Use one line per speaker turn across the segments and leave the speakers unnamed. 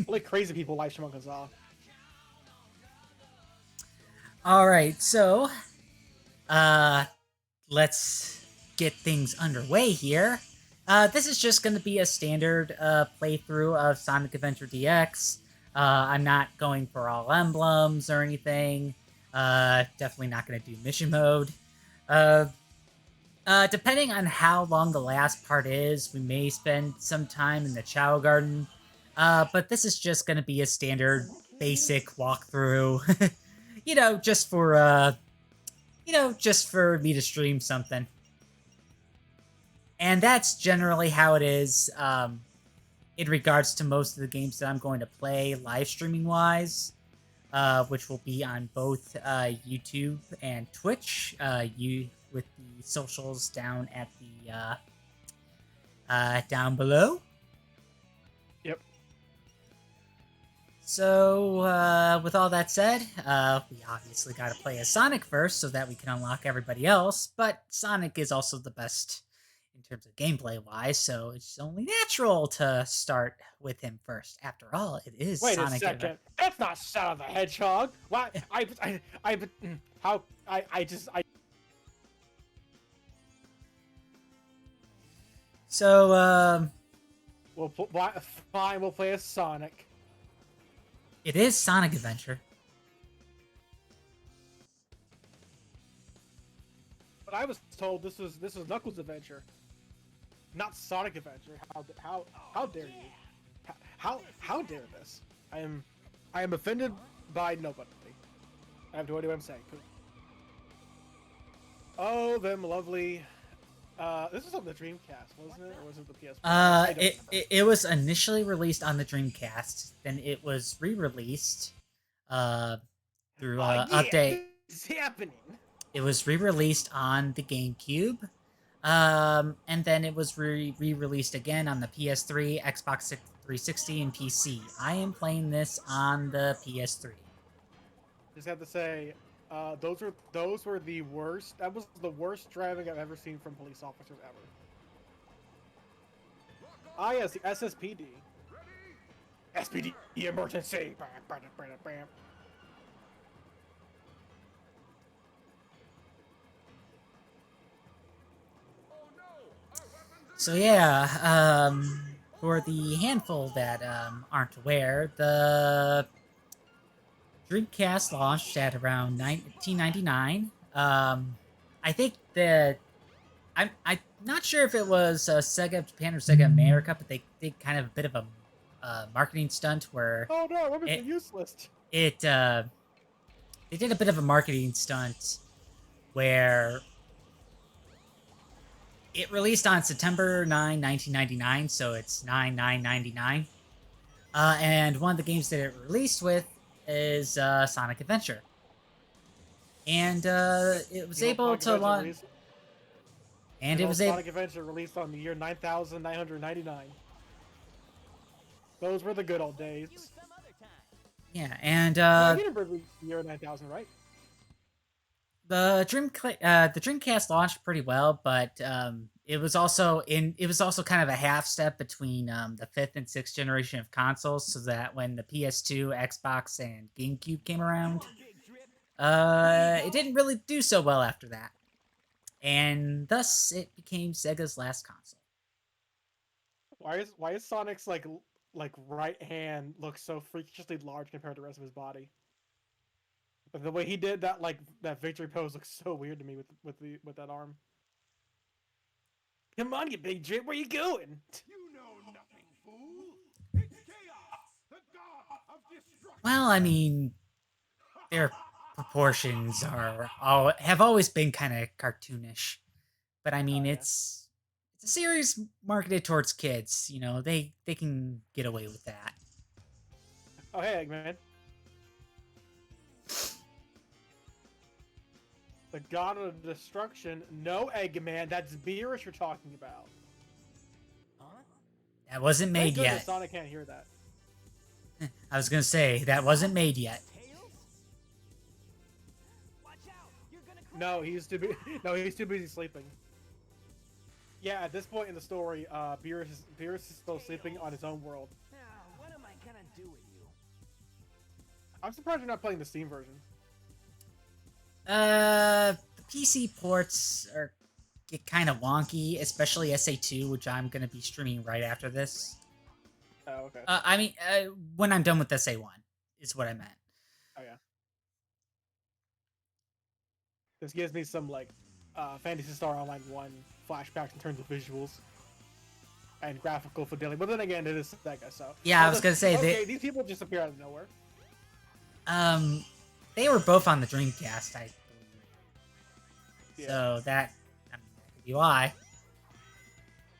Only crazy people live stream on Kazaa.
All right, so uh, let's get things underway here. This is just going to be a standard playthrough of Sonic Adventure DX. I'm not going for all emblems or anything. Definitely not going to do mission mode. Uh, Depending on how long the last part is, we may spend some time in the Chow Garden. But this is just going to be a standard basic walkthrough. Just for just for me to stream something. And that's generally how it is in regards to most of the games that I'm going to play live streaming wise, which will be on both YouTube and Twitch. You with the socials down at the down below.
Yep.
So, with all that said, we obviously got to play as Sonic first so that we can unlock everybody else, but Sonic is also the best in terms of gameplay-wise, so it's only natural to start with him first. After all, it is
Wait
Sonic.
a second. That's not Shadow the Hedgehog. Why? How?
So,
Fine, we'll play as Sonic.
it is Sonic Adventure.
But I was told this was Knuckles' adventure, not Sonic Adventure. How dare you? How dare this? I am offended by nobody. I have no idea what I'm saying. Oh, them lovely. This was on the Dreamcast, wasn't it, or was it the PS4?
It was initially released on the Dreamcast, then it was re-released through update.
It's happening.
It was re-released on the GameCube, and then it was re-released again on the PS3, Xbox 360, and PC. I am playing this on the PS3.
Just have to say, those were the worst. That was the worst driving I've ever seen from police officers ever. Ah, yes, the SSPD. SPD emergency.
So yeah, for the handful that aren't aware, the Dreamcast launched at around 1999. I think that I'm not sure if it was Sega Japan or Sega America, but they did kind of a bit of a marketing stunt where
Oh no, what was the useless?
They did a bit of a marketing stunt where it released on September 9, 1999, so it's 9/9/99. And one of the games that it released with is Sonic Adventure. And it was able to launch. And it was able.
Sonic Adventure released on the year 9,999. Those were the good old days.
Yeah, and
you remember the year 9,000, right?
The Dreamcast launched pretty well, but it was also kind of a half step between the fifth and sixth generation of consoles, so that when the PS2, Xbox, and GameCube came around, it didn't really do so well after that, and thus it became Sega's last console.
Why is Sonic's like right hand look so freakishly large compared to the rest of his body? But the way he did that, that victory pose, looks so weird to me with that arm. Come on, you big drip, where you going?
You know nothing, fool. It's chaos, the god of destruction.
Well, I mean, their proportions have always been kind of cartoonish, but I mean, it's a series marketed towards kids. You know, they can get away with that.
Oh hey, Eggman. The god of destruction. No, Eggman, that's Beerus you're talking about.
Huh? That wasn't made yet.
Sonic can't hear that.
I was gonna say, that wasn't made yet.
No, he's too busy sleeping. Yeah, at this point in the story, Beerus is still sleeping on his own world.
Now, what am I gonna do with
I'm surprised you're not playing the Steam version.
The PC ports are get kind of wonky, especially SA2, which I'm gonna be streaming right after this.
Oh, okay.
I mean, when I'm done with SA1, is what I meant.
Oh yeah. This gives me some like Phantasy Star Online 1 flashbacks in terms of visuals and graphical fidelity. But then again, it is Sega, so
Yeah, I was gonna say
okay, these people just appear out of nowhere.
They were both on the Dreamcast, I believe.
Yeah.
So that could be why.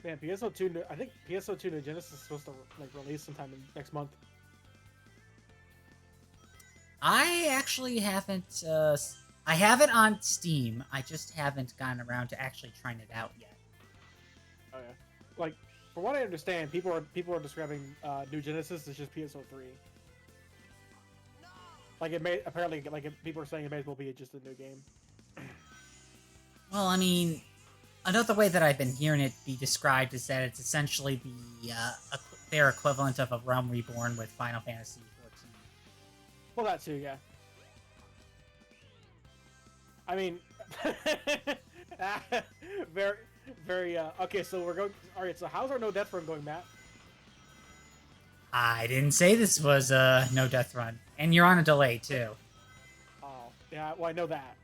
Man, PSO2. I think PSO2 New Genesis is supposed to like release sometime next month.
I actually haven't. I have it on Steam. I just haven't gotten around to actually trying it out yet.
Oh yeah. Like, from what I understand, people are describing New Genesis as just PSO3. Like it may apparently people are saying it may as well be just a new game.
Well, I mean, another way that I've been hearing it be described is that it's essentially their equivalent of a Realm Reborn with Final Fantasy XIV.
Well, that too, yeah. I mean, very. Okay, so we're going. All right, so how's our no death run going, Matt?
I didn't say this was a no death run, and you're on a delay too.
Oh, yeah. Well, I know that.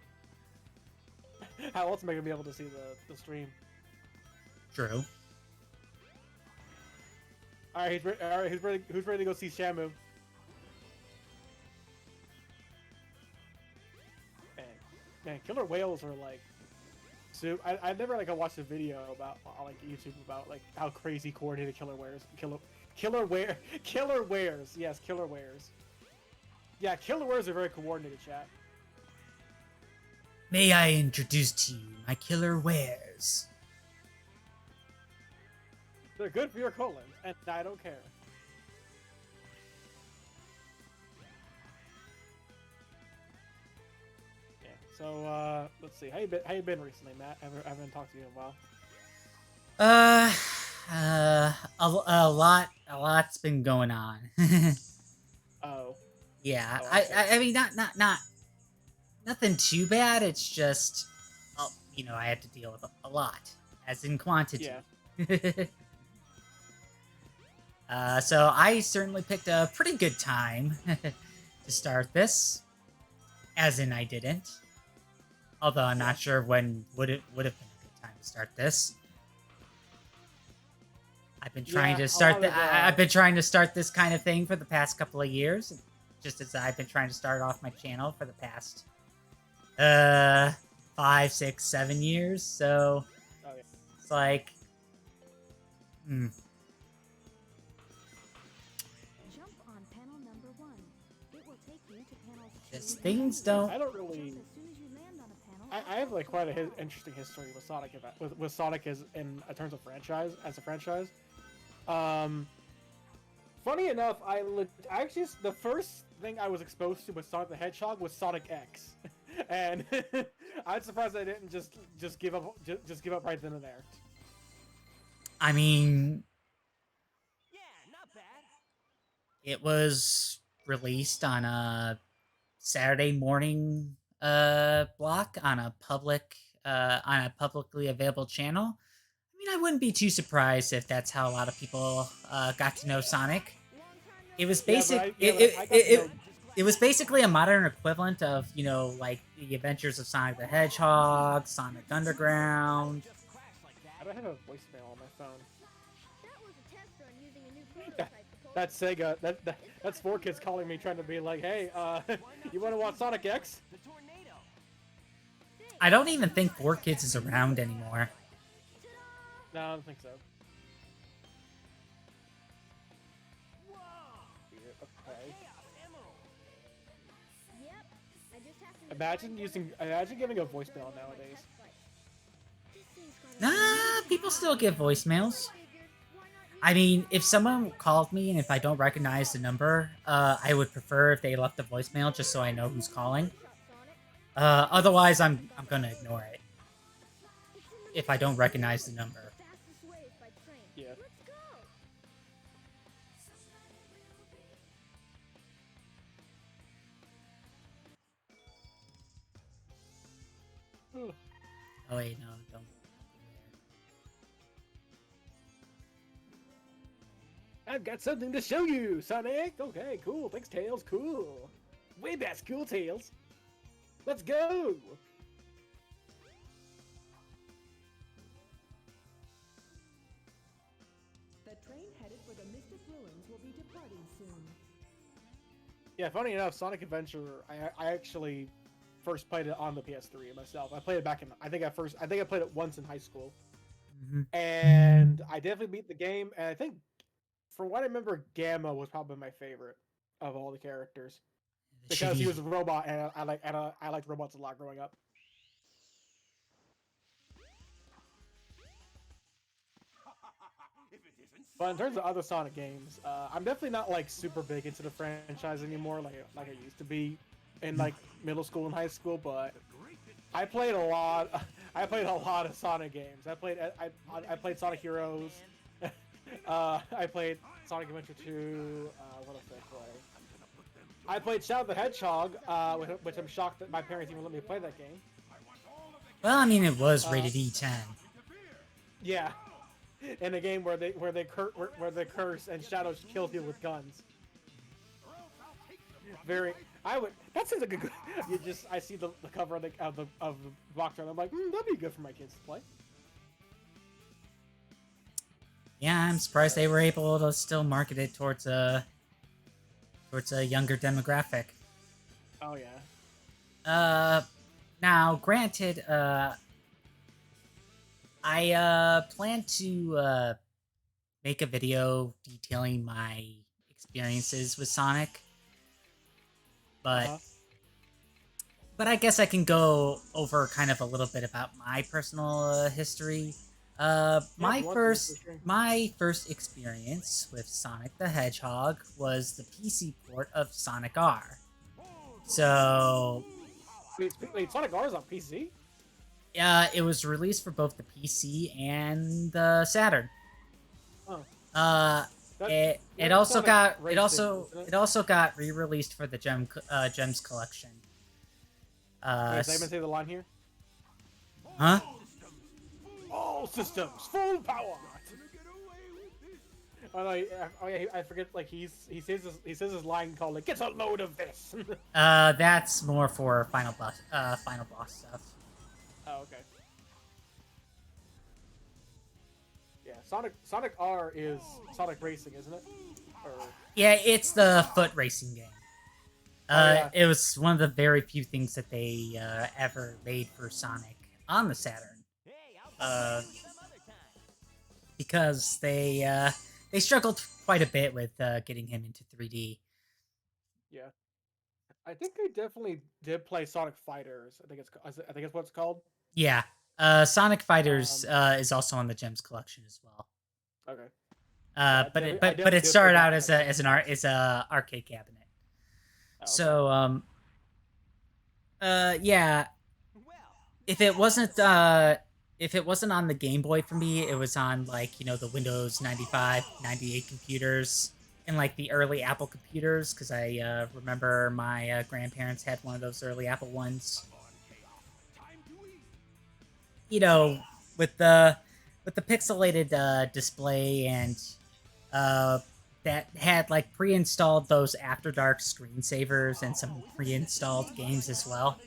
How else am I gonna be able to see the stream?
True.
All right, who's ready to go see Shamu? Man, killer whales are like. So I never like watched a video about on like YouTube about like how crazy coordinated killer whales killer wares. Yes, killer wares. Yeah, killer wares are very coordinated, chat.
May I introduce to you my killer wares?
They're good for your colon, and I don't care. Yeah. So let's see. How you been recently, Matt? I haven't talked to you in a while.
A lot's been going on.
Oh.
Yeah,
Oh, okay.
I mean, not nothing too bad. It's just, I had to deal with a lot, as in quantity.
Yeah.
So I certainly picked a pretty good time to start this, as in I didn't. Although I'm not sure when would have been a good time to start this. I've been trying to start I've been trying to start this kind of thing for the past couple of years, just as I've been trying to start off my channel for the past 5, 6, 7 years. So it's like,
Jump on panel number 1. It will take you to panels 2.
just things don't.
I don't really. I have like quite a interesting history with Sonic with Sonic as in terms of as a franchise. Funny enough, actually the first thing I was exposed to with Sonic the Hedgehog was Sonic X, and I'm surprised I didn't just give up right then and there.
I mean,
Yeah, not bad.
it was released on a Saturday morning block on a publicly available channel. I mean, I wouldn't be too surprised if that's how a lot of people got to know Sonic. It was it was basically a modern equivalent of, like the Adventures of Sonic the Hedgehog, Sonic Underground.
I don't have a voicemail on my phone. That's Sega. That's 4Kids calling me, trying to be like, "Hey, you want to watch Sonic X?"
I don't even think 4Kids is around anymore.
No, I don't think so. Okay. Imagine giving a voicemail nowadays.
Nah, people still get voicemails. I mean, if someone called me and if I don't recognize the number, I would prefer if they left a voicemail just so I know who's calling. Otherwise, I'm gonna ignore it if I don't recognize the number.
Yeah.
Oh wait, no, don't.
I've got something to show you, Sonic. Okay, cool. Thanks, Tails. Cool. Way best, cool, Tails. Let's go.
The train headed for the Mystic Ruins will be departing soon.
Yeah, funny enough, Sonic Adventure. I actually first played it on the PS3 myself. I played it back in. I think I played it once in high school, and I definitely beat the game. And I think, from what I remember, Gamma was probably my favorite of all the characters because he was a robot, and I liked robots a lot growing up.
If it isn't
But in terms of other Sonic games, I'm definitely not like super big into the franchise anymore, like I used to be in like middle school and high school. But I played a lot. I played a lot of Sonic games. I played Sonic Heroes. I played Sonic Adventure 2. What else did I play? I played Shadow the Hedgehog, which I'm shocked that my parents even let me play that game.
Well, I mean, it was rated E10.
Yeah, in a game where they curse and Shadows kill people with guns. Very. That seems like a good. I see the cover of the box art. I'm like, that'd be good for my kids to play.
Yeah, I'm surprised they were able to still market it towards a younger demographic.
Oh yeah.
Now, granted, I plan to make a video detailing my experiences with Sonic, but I guess I can go over kind of a little bit about my personal history. My first experience with Sonic the Hedgehog was the PC port of Sonic R. So,
wait, Sonic R is on PC?
it was released for both the PC and the Saturn.
Oh.
It also got re-released for the Gems collection.
Wait, did I even say the line here?
Huh?
All systems, full power. I forget. Like he says his line called like, "Get a load of this."
That's more for final boss stuff.
Oh, okay. Yeah, Sonic R is Sonic Racing, isn't it? Or...
Yeah, it's the foot racing game.
Yeah.
It was one of the very few things that they ever made for Sonic on the Saturn. Because they struggled quite a bit with getting him into 3D.
Yeah, I think I definitely did play Sonic Fighters. I think it's what it's called.
Yeah, Sonic Fighters is also on the Gems collection as well.
Okay.
But it started out as an arcade cabinet.
Oh, okay.
So yeah, if it wasn't on the Game Boy for me, it was on like, the Windows 95, 98 computers and like the early Apple computers, because I remember my grandparents had one of those early Apple ones. With the pixelated display and that had like pre-installed those After Dark screensavers and some pre-installed games as well.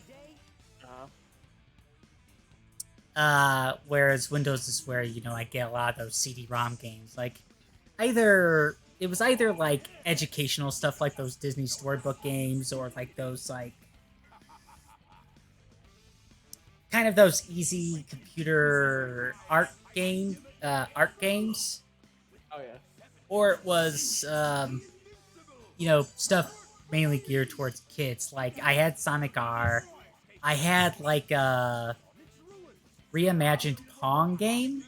Whereas Windows is where, I get a lot of those CD-ROM games. Like, it was either like educational stuff like those Disney Storybook games, or like those like kind of those easy computer art games.
Oh yeah.
Or it was stuff mainly geared towards kids. Like I had Sonic R. I had like a reimagined Pong game,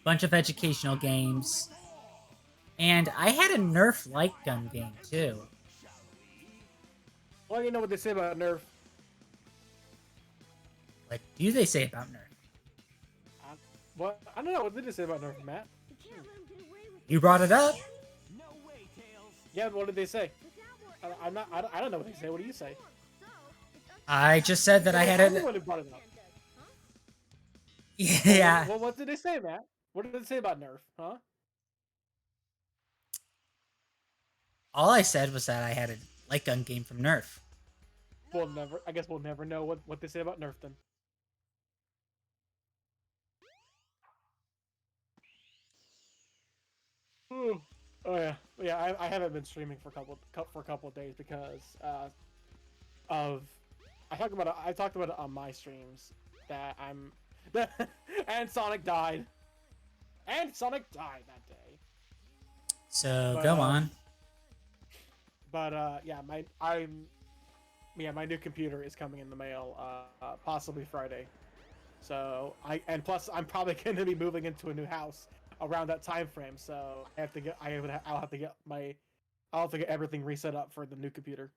bunch of educational games, and I had a Nerf light gun game too.
Well, you know what they say about Nerf.
What do they say about Nerf?
What? I don't know. What did they say about Nerf, Matt?
You brought it up.
Yeah, what did they say? I don't know what they say. What do you say?
I just said that I had
I'm the one who brought it up.
Yeah.
Well, what did they say, Matt? What did they say about Nerf? Huh?
All I said was that I had a light gun game from Nerf.
We'll never. I guess we'll never know what they say about Nerf then. Ooh. Oh yeah, yeah. I haven't been streaming for a couple of days because of I talked about it on my streams that I'm and Sonic died that day.
So
But,
go on.
But yeah, my new computer is coming in the mail possibly Friday. So plus I'm probably going to be moving into a new house around that time frame. So I'll have to get everything reset up for the new computer.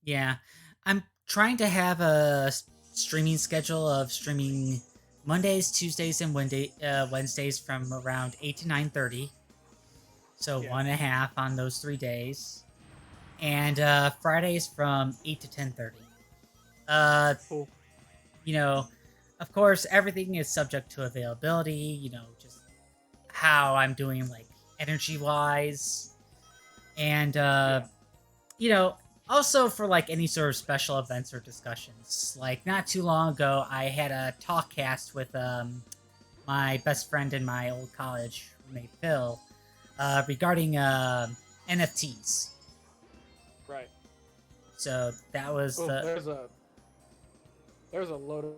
Yeah, I'm trying to have a streaming schedule of streaming Mondays, Tuesdays, and Wednesdays from around 8 to 9:30. So
Yeah.
1.5 on those 3 days, and Fridays from 8 to 10:30.
Cool.
You know, of course, everything is subject to availability. You know, just how I'm doing, like energy wise, and you know, also for like any sort of special events or discussions. Like not too long ago, I had a talk cast with my best friend in my old college roommate Phil regarding NFTs.
Right.
So that was
Oh,
the
there's a load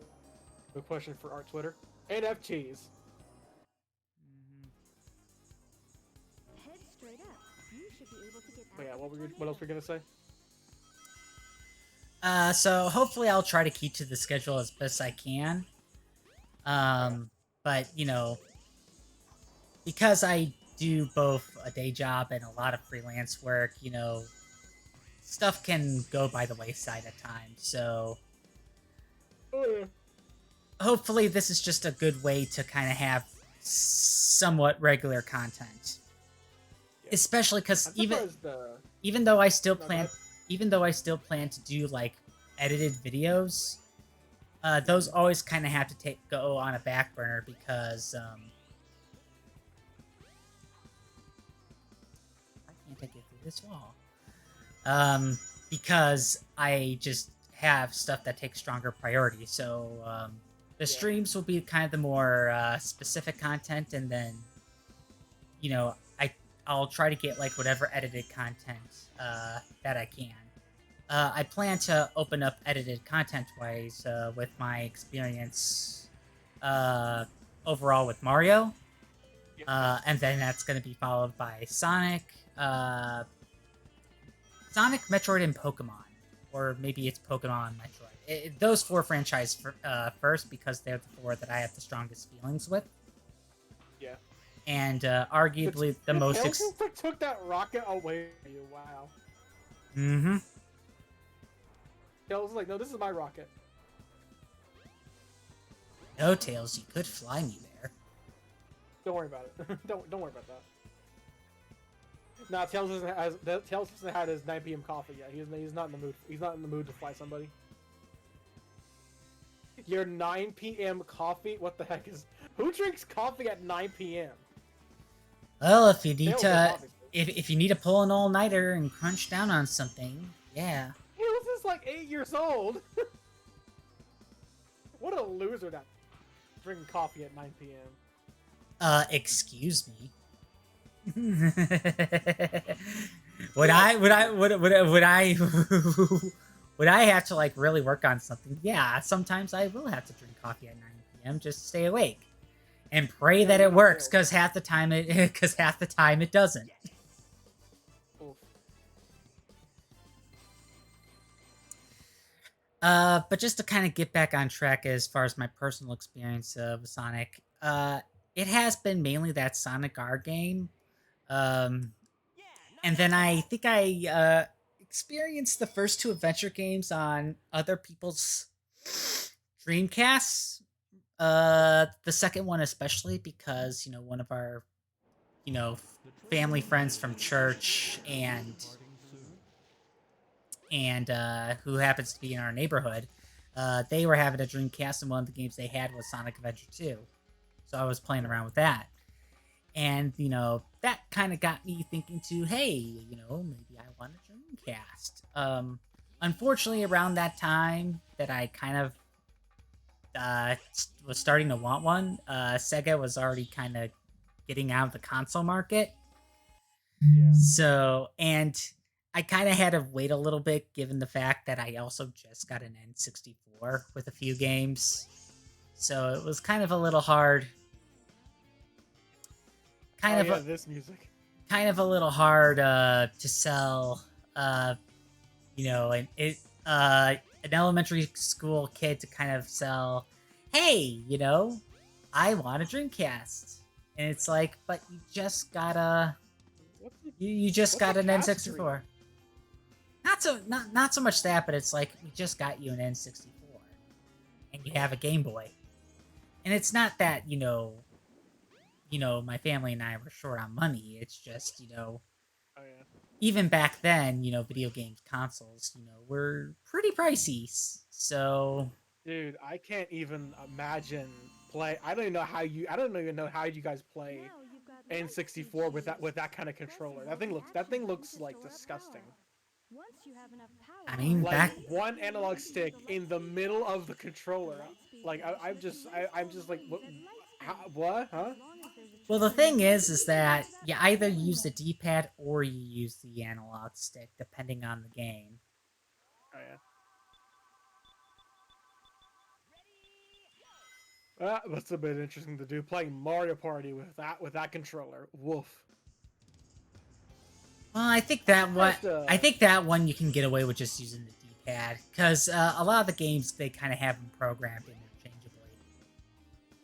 of question for our Twitter. NFTs.
Head straight up. You should be able to get
Oh,
out
yeah.
of the
What else were we gonna say?
So hopefully I'll try to keep to the schedule as best I can. But you know, because I do both a day job and a lot of freelance work, you know, stuff can go by the wayside at times. So
Oh yeah.
hopefully this is just a good way to kind of have somewhat regular content.
Yeah.
Especially because
I'm
even
surprised,
even though I still
No, go
plan
ahead.
even though I still plan to do like edited videos, those always kind of have to go on a back burner because why can't I get through this wall? Because I just have stuff that takes stronger priority. So the streams will be kind of the more specific content, and then you know I'll try to get like whatever edited content that I can. I plan to open up edited content-wise with my experience overall with Mario. And then that's going to be followed by Sonic, Metroid, and Pokemon. Or maybe it's Pokemon, Metroid. Those 4 franchises first, because they're the 4 that I have the strongest feelings with.
Yeah.
And arguably the most...
took that rocket away from you, wow.
Mm-hmm.
Tails was like, no, this is my rocket.
No, Tails, you could fly me there.
Don't worry about it. don't worry about that. Nah, Tails hasn't had his 9 p.m. coffee yet. He's not in the mood. He's not in the mood to fly somebody. Your 9 p.m. coffee? What the heck is? Who drinks coffee at 9 p.m.?
Well, if you need
Tails
to,
drinks coffee.
if you need to pull an all-nighter and crunch down on something, yeah.
Tails is like 8 years old. What a loser that drinking coffee at 9 p.m.
Excuse me. would I would I would I have to like really work on something? Yeah, sometimes I will have to drink coffee at 9 p.m. just to stay awake and pray that it works, because half the time it doesn't.
Oof.
But just to kind of get back on track as far as my personal experience with Sonic, it has been mainly that Sonic R game. And then I think I experienced the first 2 adventure games on other people's Dreamcasts. The second one especially because, you know, one of our, you know, family friends from church and who happens to be in our neighborhood, they were having a Dreamcast, and one of the games they had was Sonic Adventure 2. So I was playing around with that. And, that kind of got me thinking too, hey, maybe I want a Dreamcast. Unfortunately, around that time that I kind of was starting to want one, Sega was already kind of getting out of the console market.
Yeah.
So, and I kind of had to wait a little bit given the fact that I also just got an N64 with a few games. So it was kind of a little hard.
This music.
Kind of a little hard to sell, an elementary school kid to kind of sell, hey, I want a Dreamcast. And it's like, but you just got you just got an N64. Not so much that, but it's like we just got you an N64 and you have a Game Boy. And it's not that, my family and I were short on money. It's just,
Oh yeah.
even back then, video games consoles, were pretty pricey. So,
Dude, I can't even imagine play. I don't even know how you guys play
Now you've got light
N64 with
switches.
that kind of controller.
Pressing
That thing
will
looks
actually
like
store
disgusting.
power. Once you have enough power,
I mean,
Like
back-
one analog stick in the middle of the controller. Like I'm just like what? Huh?
well, the thing is that you either use the D-pad or you use the analog stick, depending on the game.
Oh yeah. That's a bit interesting to do. Playing Mario Party with that controller. Woof.
Well, I think that one you can get away with just using the D-pad, because a lot of the games they kind of have them programmed interchangeably.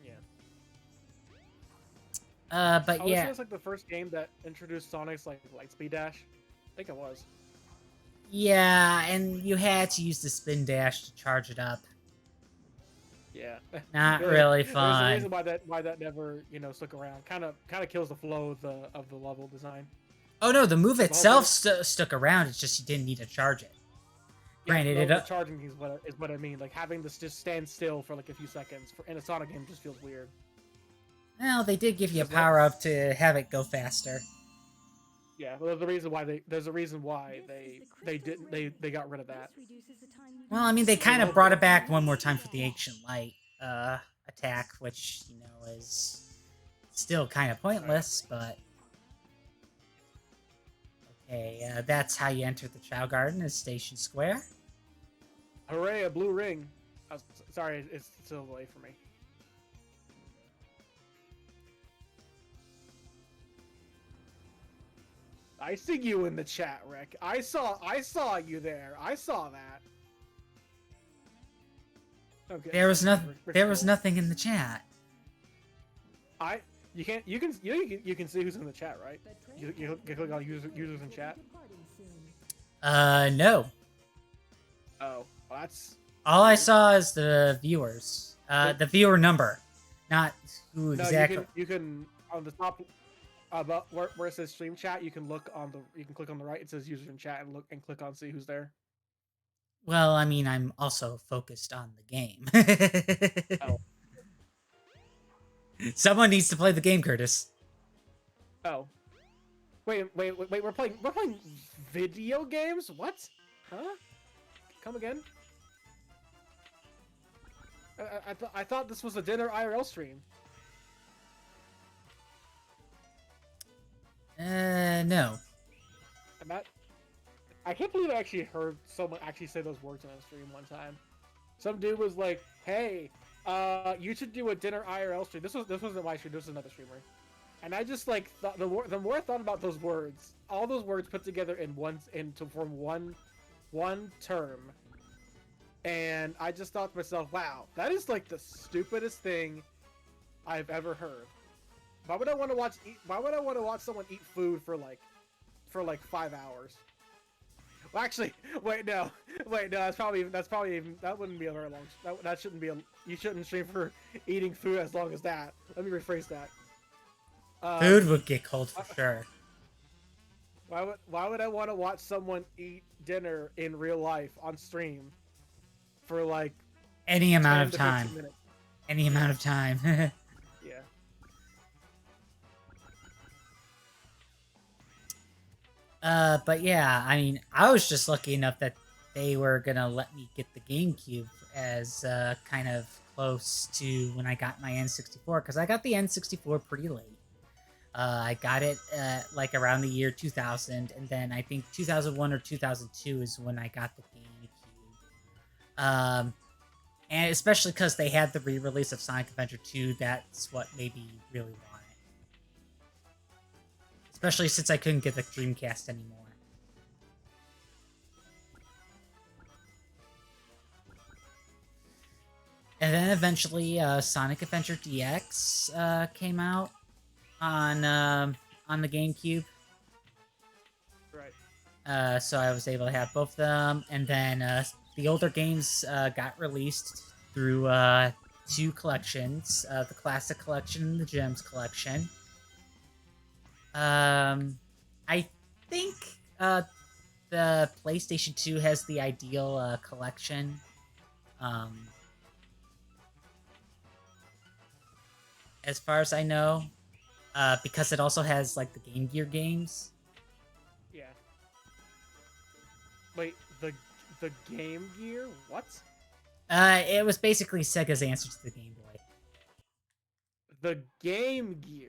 Yeah.
But
I would say
yeah,
it's like the first game that introduced Sonic's like Lightspeed Dash. I think it was.
yeah, and you had to use the spin dash to charge it up.
Yeah.
Not
There-
really
There's a
fun.
reason why that never stuck around. Kind of kills the flow of the level design.
Oh no, the move
whole
itself stuck around. It's just you didn't need to charge it. Granted,
the charging is what I mean. Like having this just stand still for like a few seconds in a Sonic game just feels weird.
Well, they did give you a
Because, like-
power up to have it go faster.
Yeah, well, there's a reason why they got rid of that.
Well, I mean, they kind of brought it back one more time for the ancient light attack, which is still kind of pointless, but okay. That's how you enter the Chow Garden, is Station Square.
Hooray, a blue ring! Sorry, it's still away from me. I see you in the chat, Rick. I saw you there. I saw that. Okay.
There was
Rick's cool.
nothing in the chat.
You can see who's in the chat, right? You click on users in chat.
No.
Oh, well, that's
All I saw is the viewers. The viewer number, not who
no.
exactly.
You can on the top about where it says stream chat. You can click on the right. It says user in chat and click on see who's there.
Well, I mean, I'm also focused on the game.
Oh.
Someone needs to play the game, Curtis.
Oh. Wait. We're playing video games. What? Huh? Come again? I thought this was a dinner IRL stream.
No.
I can't believe I actually heard someone actually say those words on a stream one time. Some dude was like, "Hey, you should do a dinner IRL stream." This wasn't my stream. This was another streamer. And I just like thought the more I thought about those words, all those words put together to form one term. And I just thought to myself, "Wow, that is like the stupidest thing I've ever heard." Why would I want to watch someone eat food for like 5 hours? Well, actually, wait, no. That wouldn't be a very long. That shouldn't be you shouldn't stream for eating food as long as that. Let me rephrase that.
Food would get cold for sure.
Why would I want to watch someone eat dinner in real life on stream for like
Any amount
10
of
to
time.
15 minutes?
Any amount of time.
Yeah.
But yeah, I mean, I was just lucky enough that they were gonna let me get the GameCube as kind of close to when I got my N64, because I got the N64 pretty late. I got it like around the year 2000, and then I think 2001 or 2002 is when I got the GameCube. And especially because they had the re-release of Sonic Adventure 2, that's what made me really want it. Especially since I couldn't get the Dreamcast anymore. And then eventually, Sonic Adventure DX came out on the GameCube.
Right.
So I was able to have both of them, and then the older games got released through two collections: the Classic Collection and the Gems Collection. I think the PlayStation 2 has the Ideal Collection. As far as I know, because it also has like the Game Gear games.
Yeah. Wait, the Game Gear? What?
It was basically Sega's answer to the Game Boy.
The Game Gear.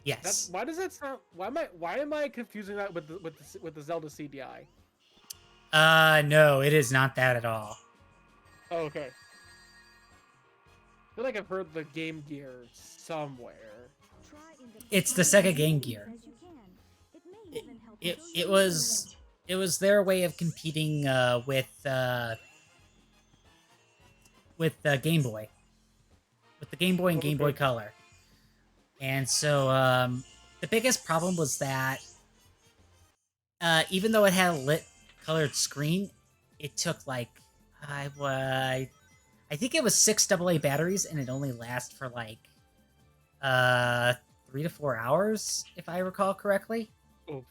Yes.
Why does that sound? Why am I confusing that with the Zelda CDI?
No, it is not that at all.
Oh, okay. I feel like I've heard the Game Gear somewhere.
Try
It's the Sega Game Gear.
as you can. It may even help
It
you
it was it was their way of competing with Game Boy, with the Game Boy and Game Boy
Okay.
Color. And so the biggest problem was that even though it had a lit colored screen, it took like I think it was 6 AA batteries, and it only lasts for like 3 to 4 hours, if I recall correctly.
Oh.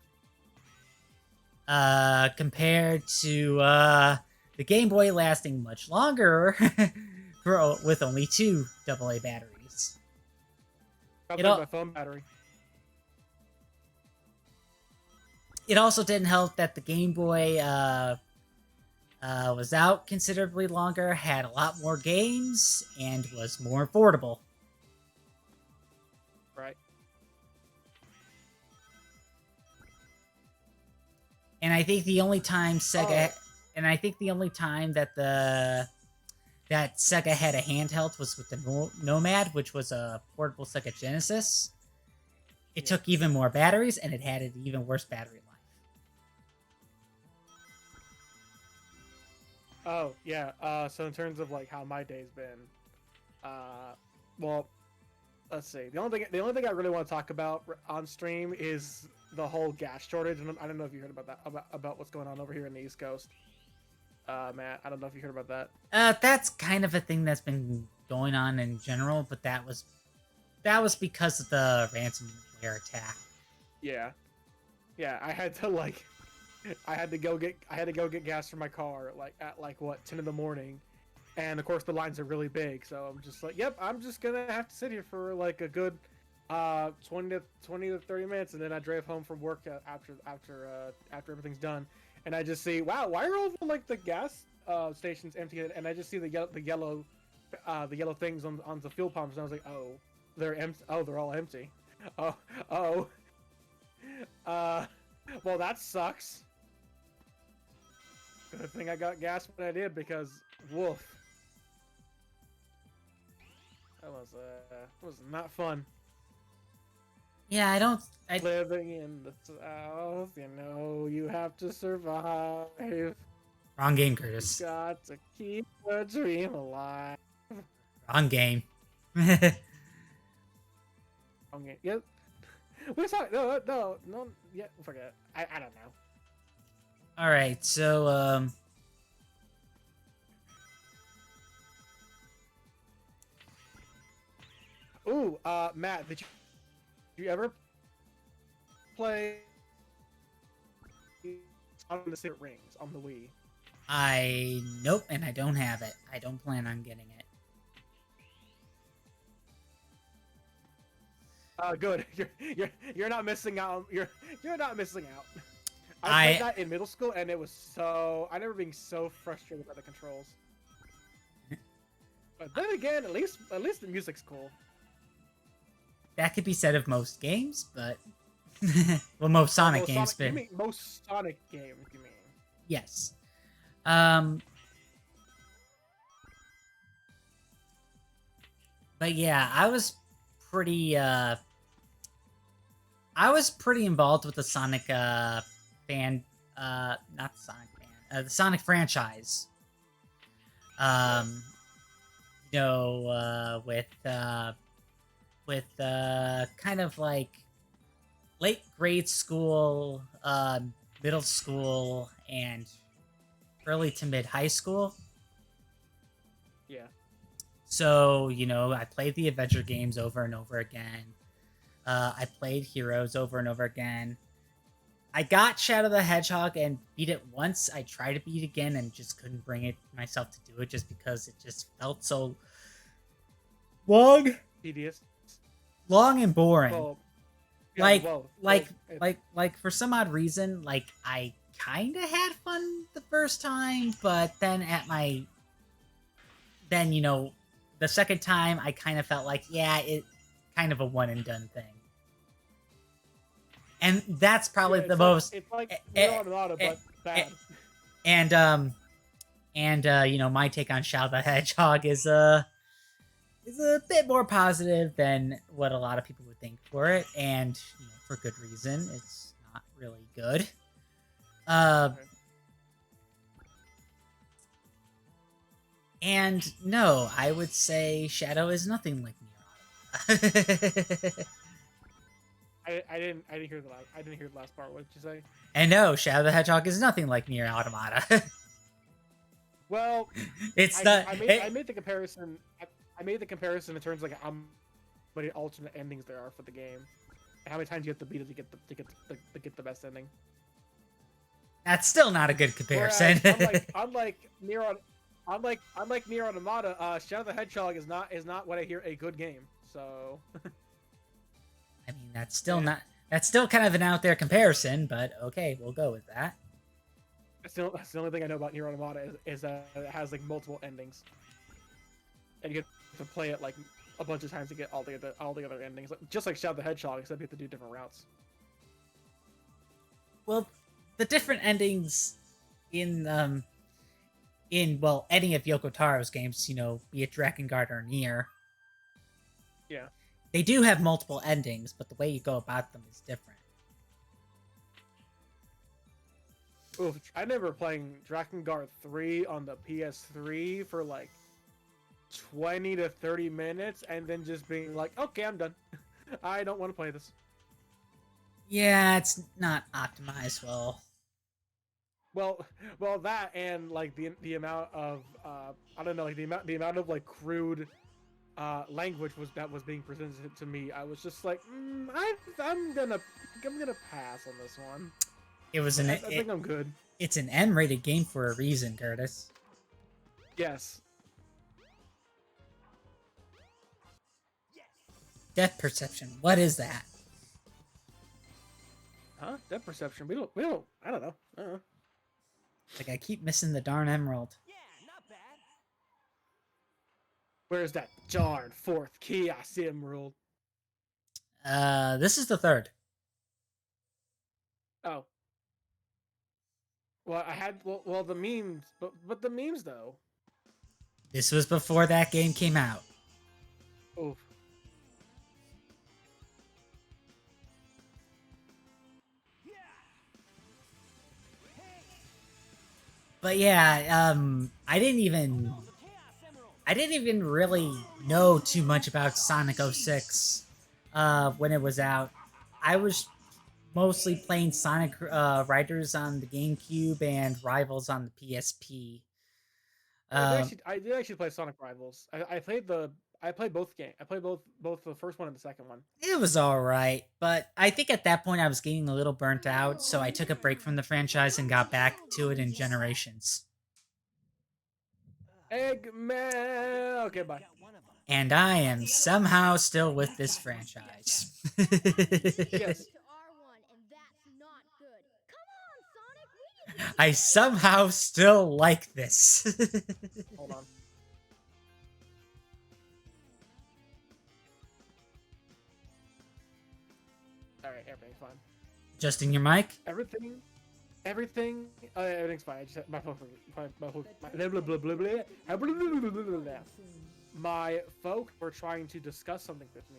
Compared to the Game Boy lasting much longer with only 2 AA batteries.
I'll
It
take
all-
my phone battery.
It also didn't help that the Game Boy was out considerably longer, had a lot more games, and was more affordable.
Right.
And I think the only time Sega,
Oh.
and I think the only time that that Sega had a handheld was with the Nomad, which was a portable Sega Genesis. It
Yeah.
took even more batteries, and it had an even worse battery life.
Oh yeah. So in terms of like how my day's been, well, let's see. The only thing I really want to talk about on stream is the whole gas shortage, and I don't know if you heard about that about what's going on over here in the East Coast. Matt, I don't know if you heard about that.
That's kind of a thing that's been going on in general, but that was because of the ransomware attack.
Yeah. I had to go get gas for my car like at like what 10 in the morning, and of course the lines are really big, so I'm just like, yep, I'm just gonna have to sit here for like a good 20 to 30 minutes, and then I drove home from work after everything's done, and I just see, wow, why are all like the gas stations empty, and I just see the yellow things on the fuel pumps, and I was like, oh, they're empty. Oh, they're all empty. Oh. Well, that sucks. Good thing I got gas when I did, because woof. That was not fun.
Yeah, I
Living in the South, you know, you have to survive.
wrong game, Curtis.
Got to keep the dream alive.
Wrong game.
Okay. Yep. We're sorry. No. Yeah, forget it. I don't know.
All right, so
Ooh, Matt, did you ever play on the Secret Rings on the Wii?
nope, and I don't have it. I don't plan on getting it.
Good. You're not missing out. You're not missing out. I played that in middle school, and it was so. I remember being so frustrated by the controls. But then again, at least the music's cool.
That could be said of most games, but well, most Sonic games, but
You mean most Sonic games? You mean?
yes. But yeah, I was pretty involved with the Sonic fan, not the Sonic fan, the Sonic franchise. You know, with kind of like late grade school, middle school, and early to mid high school.
Yeah.
So, you know, I played the adventure games over and over again. I played Heroes over and over again. I got Shadow the Hedgehog and beat it once. I tried to beat it again and just couldn't bring it myself to do it just because it just felt so long,
Tedious.
long and boring.
Well, yeah,
like for some odd reason, like I kind of had fun the first time, but then you know, the second time I kind of felt like, yeah, it kind of a one and done thing. And that's probably the most.
It's like Automata, but bad.
And you know, my take on Shadow the Hedgehog is a bit more positive than what a lot of people would think for it, and you know, for good reason. It's not really good. And no, I would say Shadow is nothing like Nier Automata.
I didn't hear the last part. What did you say?
And no, Shadow the Hedgehog is nothing like Nier Automata.
Well,
it's
I made the comparison. I made the comparison in terms of like how many alternate endings there are for the game, and how many times you have to beat it to get the best ending.
That's still not a good comparison.
Whereas, unlike Nier Automata, Shadow the Hedgehog is not what I hear a good game. So.
I mean, that's still kind of an out there comparison, but okay, we'll go with that.
That's the only thing I know about Nier Automata is that it has like multiple endings, and you have to play it like a bunch of times to get all the other endings, just like Shadow the Hedgehog, except you have to do different routes.
Well, the different endings in any of Yoko Taro's games, you know, be it Drakengard or Nier.
Yeah.
They do have multiple endings, but the way you go about them is different.
Oof, I remember playing Drakengard 3 on the PS3 for like 20 to 30 minutes, and then just being like, okay, I'm done. I don't want to play this.
Yeah, it's not optimized well.
Well, that and like the amount of I don't know, like the amount of like crude language that was being presented to me. I was just like, I'm gonna pass on this one.
It was
I think I'm good.
It's an M-rated game for a reason, Curtis.
Yes.
Depth perception. What is that?
Huh? Depth perception. We don't. I don't know.
Like, I keep missing the darn emerald.
Yeah, not bad.
Where's that darn fourth Chaos Emerald?
This is the third.
Oh. Well, I had the memes, but the memes though.
This was before that game came out.
Oof.
But yeah, I didn't even really know too much about Sonic 06 when it was out. I was mostly playing Sonic Riders on the GameCube and Rivals on the PSP.
I did actually play Sonic Rivals. I played both games. I played both the first one and the second one.
It was alright, but I think at that point I was getting a little burnt out, so I took a break from the franchise and got back to it in Generations.
Eggman! Okay, bye.
And I am somehow still with this franchise.
Yes.
To R1, and that's not good. Come on,
I somehow still like this.
Hold on. All right, everything's fine.
Adjusting your mic.
Everything, everything's fine. I just had my phone. My folk were trying to discuss something with me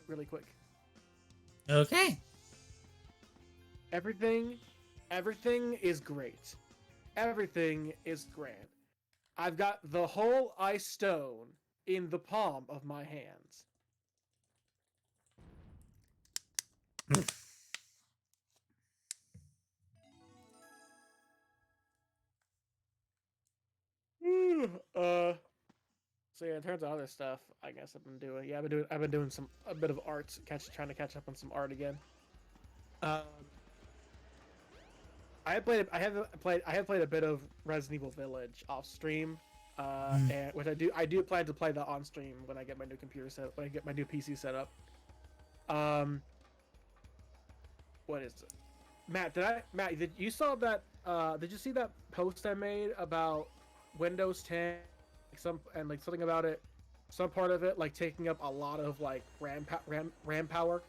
really quick.
Okay.
Everything is great. Everything is grand. I've got the whole ice stone in the palm of my hands. So yeah, in terms of other stuff, I guess I've been doing. Yeah, I've been doing a bit of art, trying to catch up on some art again. I have played a bit of Resident Evil Village off stream, and which I do plan to play that on stream when I get my new computer set, when I get my new PC set up. What is it? Matt, did you saw that? Did you see that post I made about Windows 10? Something about it, some part of it like taking up a lot of like RAM power.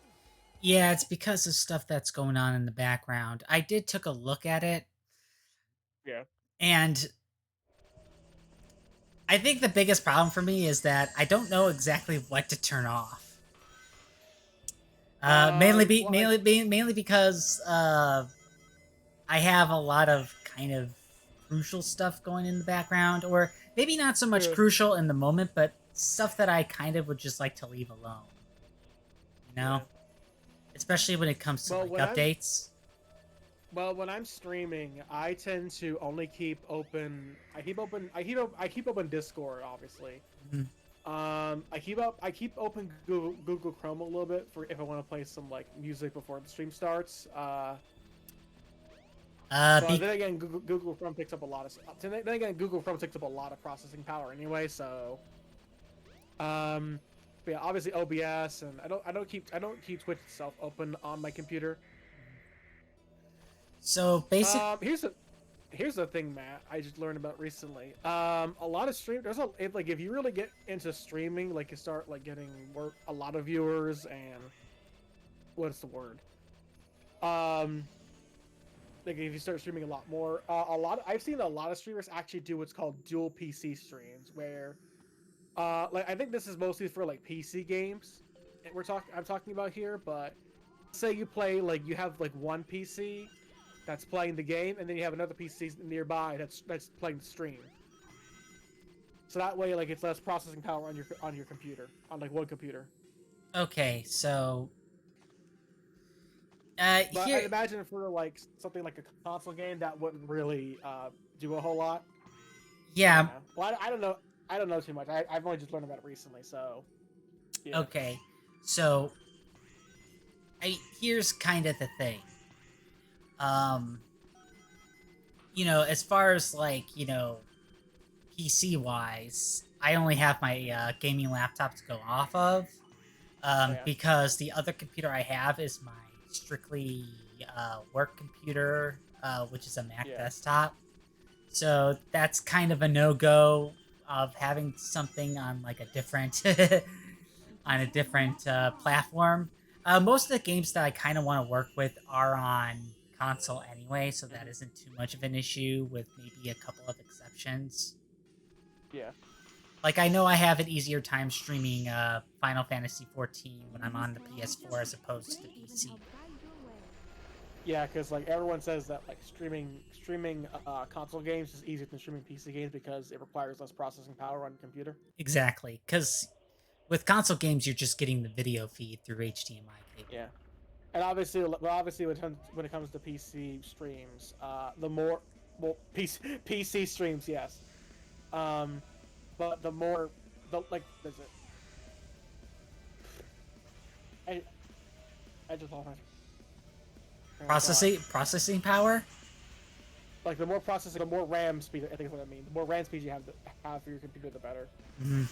Yeah, it's because of stuff that's going on in the background. I took a look at it.
Yeah.
And I think the biggest problem for me is that I don't know exactly what to turn off. Mainly because I have a lot of kind of crucial stuff going in the background, or maybe not so much crucial in the moment, but stuff that I kind of would just like to leave alone. You know, especially when it comes to updates.
When I'm streaming, I tend to only keep open. I keep open Discord, obviously.
Mm-hmm.
I keep open Google Chrome a little bit for if I want to play some like music before the stream starts. But then again, Google Chrome takes up a lot of. Then again, Google Chrome takes up a lot of processing power anyway. So, but yeah, obviously OBS, and I don't keep Twitch itself open on my computer.
So basically,
here's the thing, Matt. I just learned about recently. A lot of if you really get into streaming, like you start like getting a lot of viewers and what's the word? Like if you start streaming a lot more, I've seen a lot of streamers actually do what's called dual PC streams, where, like I think this is mostly for like PC games. I'm talking about here, but say you play like you have like one PC that's playing the game, and then you have another PC nearby that's playing the stream. So that way, like it's less processing power on your computer, on like one computer.
okay, so.
But
Here,
I'd imagine for like something like a console game, that wouldn't really do a whole lot.
yeah.
Well, I don't know. I don't know too much. I've only just learned about it recently, so. Yeah.
Okay, so. Here's kind of the thing. You know, as far as like PC wise, I only have my gaming laptop to go off of, because the other computer I have is my strictly work computer, which is a Mac desktop. So that's kind of a no-go of having something on like a different platform. Most of the games that I kind of want to work with are on console anyway, so that isn't too much of an issue, with maybe a couple of exceptions.
Yeah.
Like, I know I have an easier time streaming Final Fantasy XIV when I'm on the PS4 as opposed to the PC.
Yeah, because like everyone says that like streaming console games is easier than streaming PC games because it requires less processing power on your computer.
Exactly, because with console games, you're just getting the video feed through HDMI cable.
Yeah, and obviously when it comes to PC streams, PC streams, yes. But there's it. I just lost my.
Processing power.
Like the more RAM speed. I think is what I mean. The more RAM speed you have for your computer, the better.
Mm-hmm.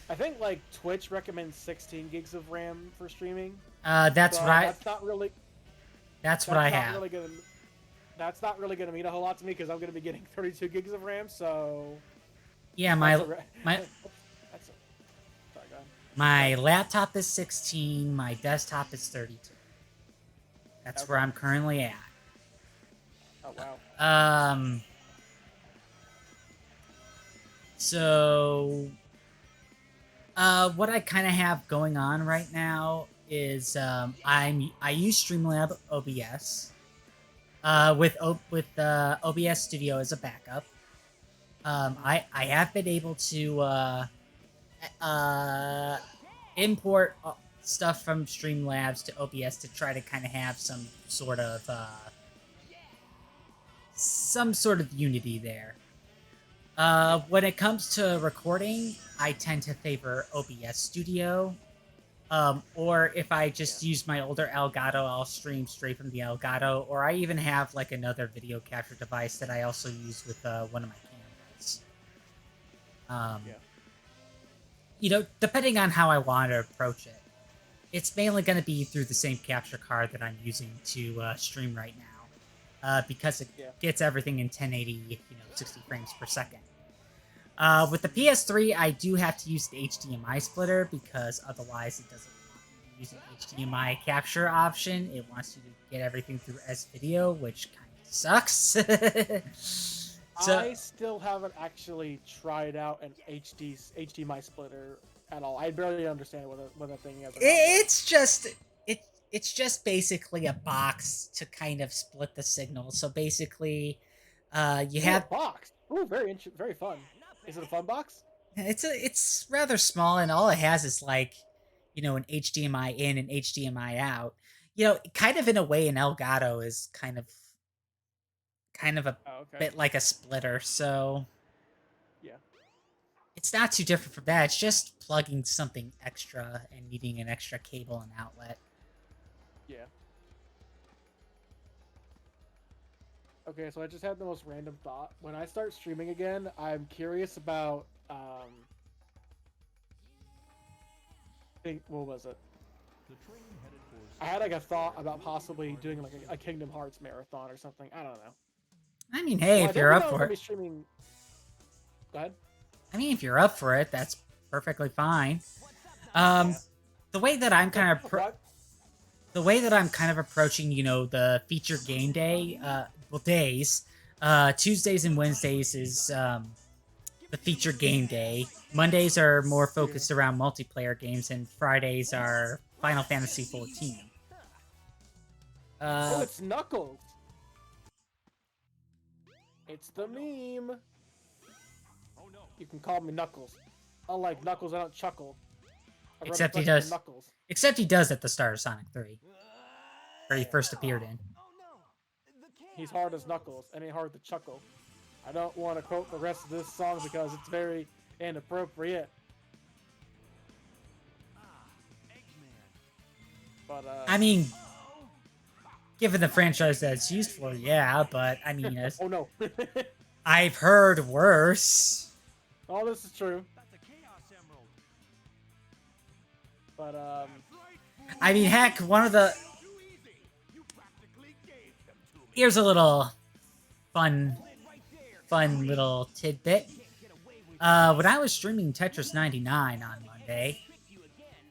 I think like Twitch recommends 16 gigs of RAM for streaming.
That's right.
That's not really.
That's what I have.
Really good. that's not really gonna mean a whole lot to me because I'm gonna be getting 32 gigs of RAM. So
Yeah,
that's
my
that's sorry, go ahead.
my laptop is 16. My desktop is 32. That's where
Okay.
I'm currently at.
Oh wow.
So, what I kind of have going on right now is I use Streamlab OBS with OBS Studio as a backup. I have been able to import stuff from Streamlabs to OBS to try to kind of have some sort of unity there. When it comes to recording, I tend to favor OBS Studio. Or if I just use my older Elgato, I'll stream straight from the Elgato. Or I even have like another video capture device that I also use with one of my cameras. You know, depending on how I want to approach it, it's mainly going to be through the same capture card that I'm using to stream right now, because it gets everything in 1080, 60 frames per second. With the PS3, I do have to use the HDMI splitter because otherwise it doesn't want me to use an HDMI capture option. It wants you to get everything through S-Video, which kind of sucks. So,
I still haven't actually tried out an HDMI splitter at all. I barely understand what that thing is.
it's just basically a box to kind of split the signal. So basically, you have
a box. Ooh, very fun. Is it a fun box?
it's rather small, and all it has is like, an HDMI in and HDMI out. Kind of in a way, an Elgato is kind of a bit like a splitter. So
yeah,
it's not too different from that. It's just plugging something extra and needing an extra cable and outlet.
Yeah. Okay, so I just had the most random thought. When I start streaming again, I'm curious about what was it? I had like a thought about possibly doing like a Kingdom Hearts marathon or something. I don't know.
I mean, hey, if you're up for it.
Streaming... Go ahead.
I mean, if you're up for it, that's perfectly fine. The way that I'm kind of approaching, the feature game day, days, Tuesdays and Wednesdays is the feature game day. Mondays are more focused around multiplayer games, and Fridays are Final Fantasy XIV.
Oh, it's Knuckles. It's the meme. You can call me Knuckles. Unlike Knuckles, I don't chuckle.
Except he does. Except he does at the start of Sonic 3, where he first appeared in.
He's hard as Knuckles, and ain't hard to chuckle. I don't want to quote the rest of this song because it's very inappropriate. But
I mean, given the franchise that it's used for, yeah. But I mean,
oh no.
I've heard worse.
Oh, this is true. But
I mean, heck, one of the... Here's a little fun little tidbit. When I was streaming Tetris 99 on Monday,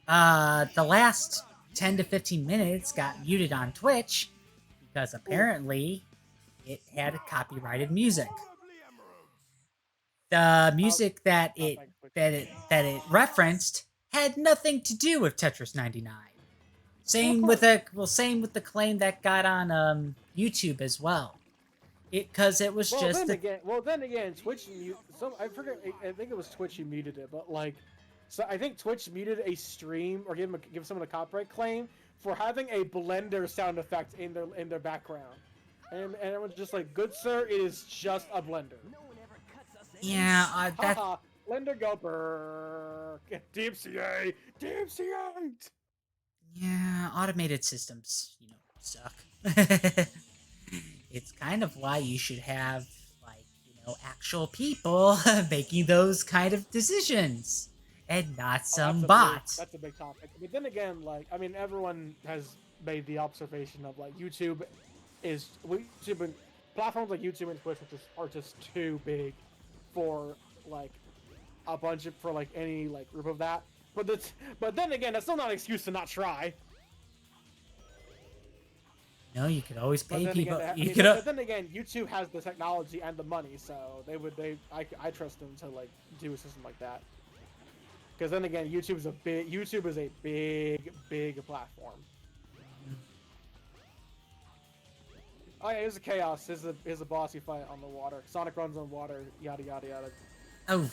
the last 10 to 15 minutes got muted on Twitch because apparently it had copyrighted music. The music that it referenced had nothing to do with Tetris 99. Same with the claim that got on YouTube as well. Because it was just.
Then again, Twitch. I forget. I think it was Twitch who muted it, but like, so I think Twitch muted a stream or give someone a copyright claim for having a blender sound effect in their background, and it was just like, "Good sir, it is just a blender."
Yeah, that.
Blender go brrrr. DMCA.
Yeah, automated systems, suck. It's kind of why you should have, like, actual people making those kind of decisions, and not some bots.
That's a big topic. But then again, like, I mean, everyone has made the observation of, like, YouTube platforms like YouTube and Twitch are just too big for like a bunch of for like any like group of that. But then again, that's still not an excuse to not try.
No, you could always
But
pay
then
people.
again,
You could.
but then again, YouTube has the technology and the money, so I trust them to like do a system like that. Because then again, YouTube is a big platform. Oh yeah, here's a chaos. Here's a boss you fight on the water. Sonic runs on water. Yada yada yada.
Oh.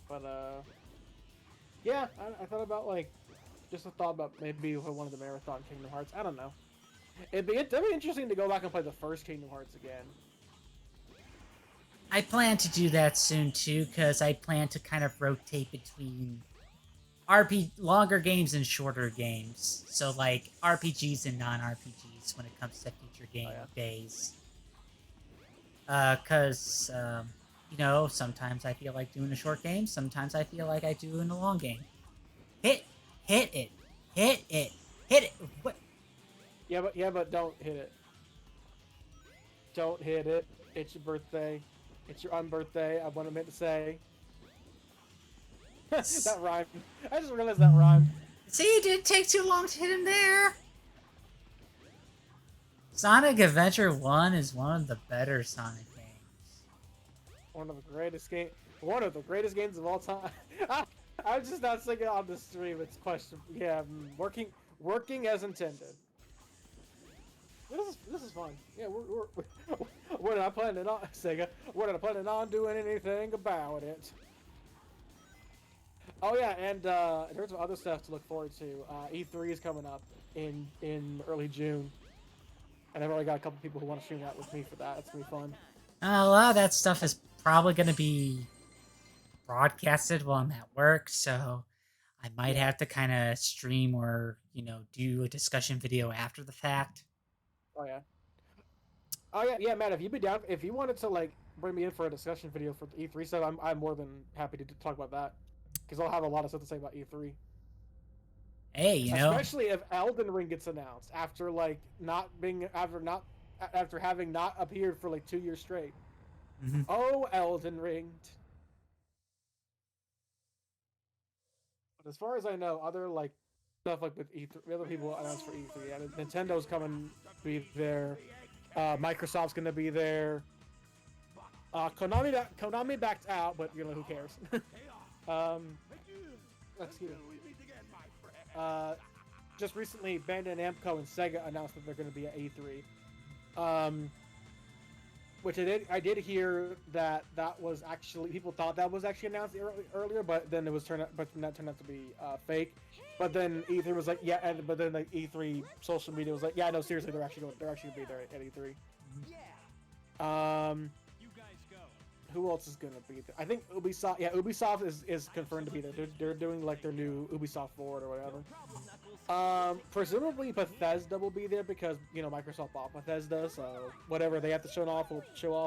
But yeah, I thought about like, just a thought about maybe if I wanted to marathon Kingdom Hearts. I don't know. It'd be interesting to go back and play the first Kingdom Hearts again.
I plan to do that soon too, because I plan to kind of rotate between longer games and shorter games. So like RPGs and non-RPGs when it comes to future game days. Because you know, sometimes I feel like doing a short game, sometimes I feel like I do in a long game. Hit it. What?
Yeah, but don't hit it. Don't hit it. It's your birthday. It's your unbirthday. I want to meant to say. That rhymed. I just realized that rhymed.
See, it didn't take too long to hit him there. Sonic Adventure 1 is one of the better Sonic games.
One of the greatest games of all time. I'm just not saying it on the stream. It's question. Yeah, working as intended. This is fun. Yeah, we're not planning on Sega. We're not planning on doing anything about it. Oh yeah, and in terms of other stuff to look forward to, E3 is coming up in early June, and I've already got a couple people who want to stream that with me for that. It's gonna be fun.
A lot of that stuff is probably going to be broadcasted while I'm at work, so I might have to kind of stream or, you know, do a discussion video after the fact.
Oh yeah, Matt. If you'd be down, if you wanted to like bring me in for a discussion video for the E3 stuff, I'm more than happy to talk about that, because I'll have a lot of stuff to say about E3.
Hey, you know,
especially if Elden Ring gets announced after having not appeared for like 2 years straight.
Mm-hmm.
Oh, Elden Ring. But as far as I know, other like stuff like with E3, other people announced for E3. Yeah, Nintendo's coming to be there. Microsoft's gonna be there. Konami backed out, but you know, who cares? Excuse me. Just recently, Bandai Namco and Sega announced that they're going to be at E3. Which I did hear that was actually, people thought that was actually announced earlier, but then that turned out to be fake. But then E3 was like, yeah, but then like E3 social media was like, yeah, no, seriously, they're actually going to be there at E3.
Yeah. You guys go.
Who else is gonna be there? I think Ubisoft. Yeah, Ubisoft is confirmed to be there. They're doing like their new Ubisoft Forward or whatever. Presumably Bethesda will be there because, you know, Microsoft bought Bethesda, so whatever they have to show off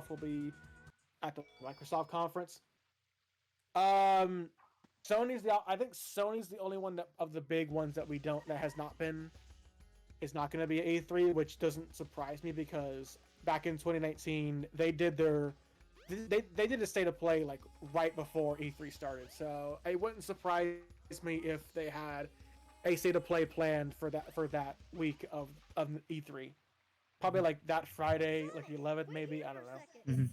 will be at the Microsoft conference. I think Sony's the only one of the big ones that is not going to be at E3, which doesn't surprise me because back in 2019 they did a state of play like right before E3 started, so it wouldn't surprise me if they had a state of play planned for that week of E3, probably like that Friday, like the 11th, maybe. I don't know.
Mm-hmm.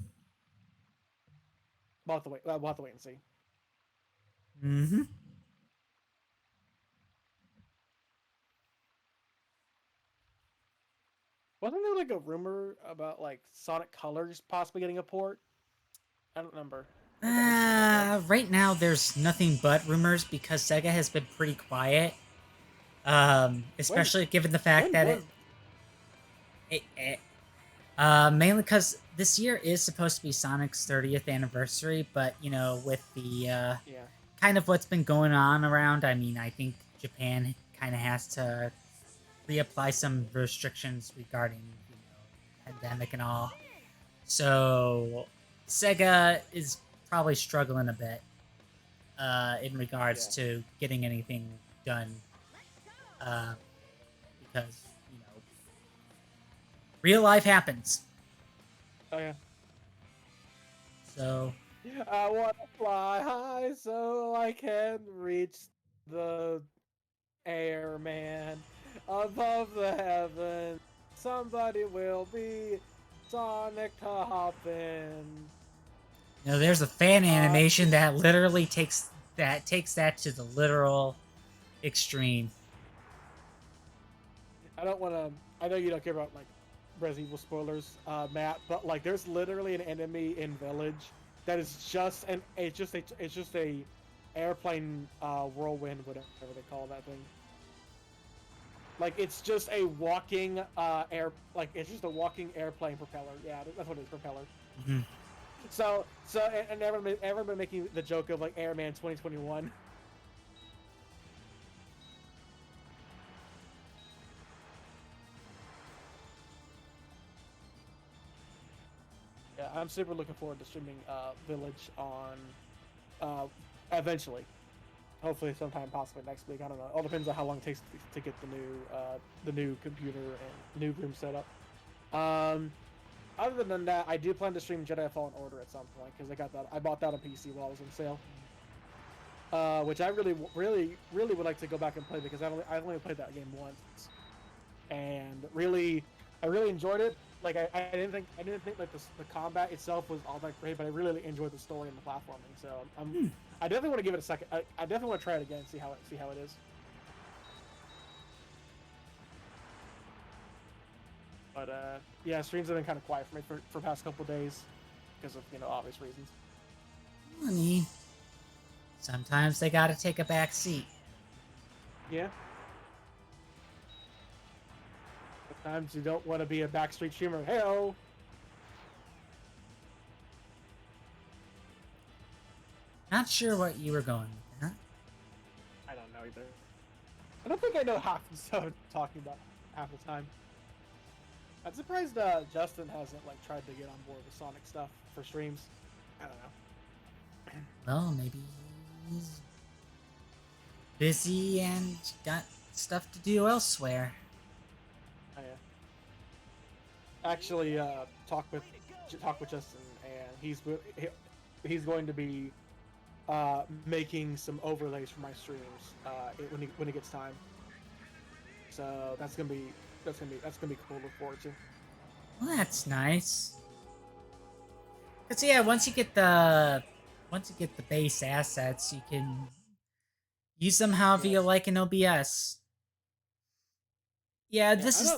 We'll have to wait and see.
Mm-hmm.
Wasn't there like a rumor about like Sonic Colors possibly getting a port? I don't remember.
Right now there's nothing but rumors because Sega has been pretty quiet. Especially given the fact that mainly because this year is supposed to be Sonic's 30th anniversary, but you know, with the kind of what's been going on around, I mean, I think Japan kind of has to reapply some restrictions regarding, you know, pandemic and all. So Sega is probably struggling a bit in regards to getting anything done because real life happens.
Oh yeah.
So
I want to fly high so I can reach the air, man. Above the heavens, somebody will be Sonic to hop in.
there's a fan animation that literally takes that to the literal extreme.
I don't want to. I know you don't care about like Resident Evil spoilers, Matt, but like there's literally an enemy in Village that is just an it's just a airplane whirlwind, whatever they call that thing. Like it's just a walking it's just a walking airplane propeller. Yeah, that's what it is, propeller.
Mm-hmm.
So and everyone been making the joke of like Airman 2021. Yeah, I'm super looking forward to streaming Village on eventually. Hopefully sometime possibly next week. I don't know. All depends on how long it takes to get the new computer and new room set up. Other than that, I do plan to stream Jedi Fallen Order at some point because I bought that on PC while it was on sale. Which I really would like to go back and play because I've only played that game once, and I really enjoyed it. Like I didn't think like the combat itself was all that great, but I really enjoyed the story and the platforming. So I definitely want to give it a second. I definitely want to try it again, see how it is. But yeah, streams have been kind of quiet for me for past couple days because of obvious reasons.
I mean, sometimes they gotta take a back seat.
Yeah. Sometimes you don't want to be a backstreet streamer. Hey-oh!
Not sure what you were going with there.
I don't know either. I don't think I know half the stuff I'm talking about half the time. I'm surprised Justin hasn't like tried to get on board with Sonic stuff for streams. I don't know.
Well, maybe he's busy and got stuff to do elsewhere.
Oh, yeah. Actually, talk with Justin, and he's going to be making some overlays for my streams when he gets time. So that's gonna be cool to look forward to.
Well, that's nice. Cause yeah, once you get the base assets, you can use them however you like in OBS. Yeah, this is.
I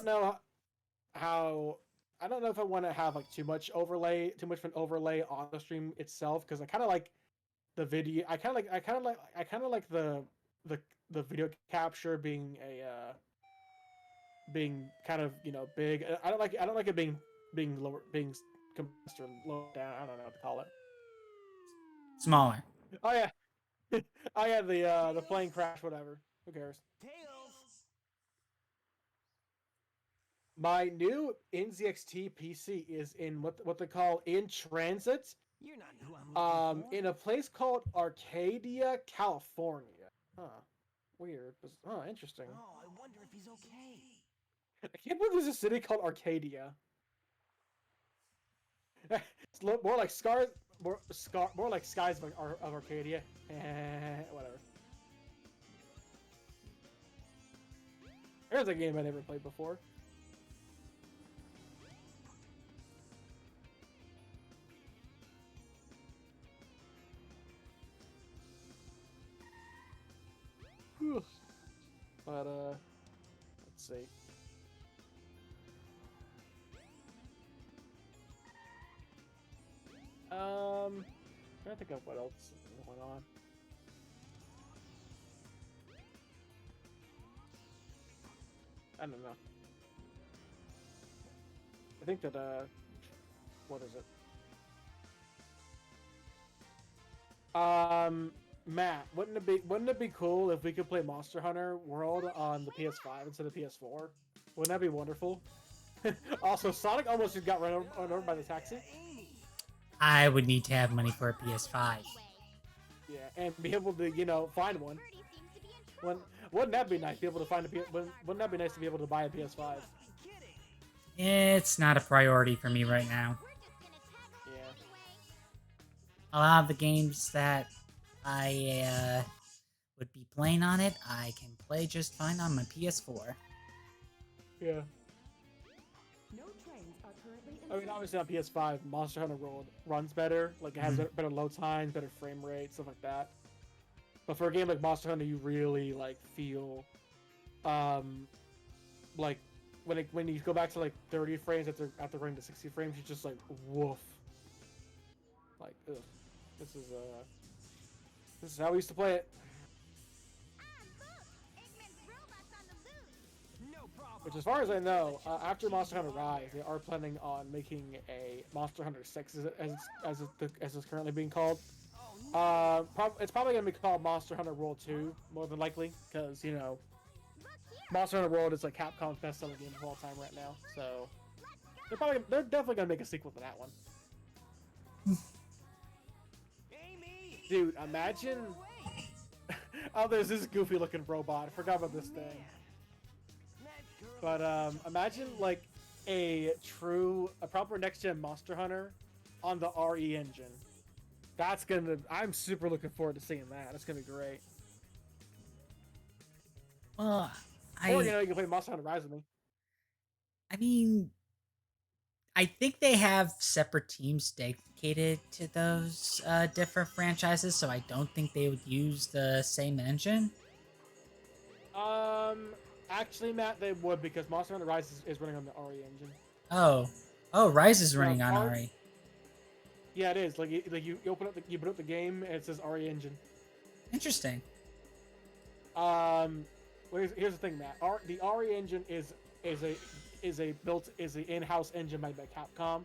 don't know if I want to have like too much of an overlay on the stream itself because I kind of like the video. I kind of like the video capture being being kind of big. I don't like it being compressed or low down. I don't know what to call it.
Smaller.
Oh yeah, oh yeah. The plane crash, whatever. Who cares? My new NZXT PC is in what they call in transit.
You're not who I'm looking for.
In a place called Arcadia, California. Huh. Weird. Oh, interesting.
Oh, I wonder if he's okay.
I can't believe there's a city called Arcadia. It's more like more like skies of Arcadia. Whatever. There's a game I never played before. But let's see. Trying to think of what else is going on. I don't know. I think that what is it? Matt, wouldn't it be cool if we could play Monster Hunter World on the PS5 instead of PS4? Wouldn't that be wonderful? Also, Sonic almost just got run over by the taxi.
I would need to have money for a PS5.
Yeah, and be able to, find one.
Birdie seems to be in
Wouldn't that be nice? To be able to find a wouldn't that be nice to be able to buy a PS5?
It's not a priority for me right now.
Yeah.
A lot of the games that I would be playing on it, I can play just fine on my PS4.
Yeah.
No trains are currently in
I mean, obviously on PS5, Monster Hunter World runs better. Like, it has better load times, better frame rate, stuff like that. But for a game like Monster Hunter, you really, like, feel, like, when you go back to, like, 30 frames after running to 60 frames, you're just like, woof. Like, ugh. This is how we used to play it. Which, as far as I know, after Monster Hunter Rise, they are planning on making a Monster Hunter 6, as it's currently being called. It's probably going to be called Monster Hunter World 2, more than likely, because, you know, Monster Hunter World is like Capcom's best-selling game of all time right now, so they're definitely going to make a sequel to that one. Dude, imagine... Oh, there's this goofy-looking robot. I forgot about this thing. But imagine like a proper next-gen Monster Hunter on the RE engine. I'm super looking forward to seeing that. That's gonna be great.
Well,
Or you can play Monster Hunter Rise with me.
I mean, I think they have separate teams dedicated to those different franchises, so I don't think they would use the same engine.
Actually, Matt, they would, because Monster Hunter Rise is running on the RE engine.
Oh, Rise is running on RE.
Yeah, it is. Like you open up the game and it says RE engine.
Interesting.
Well, here's the thing, Matt. The RE engine is a in-house engine made by Capcom,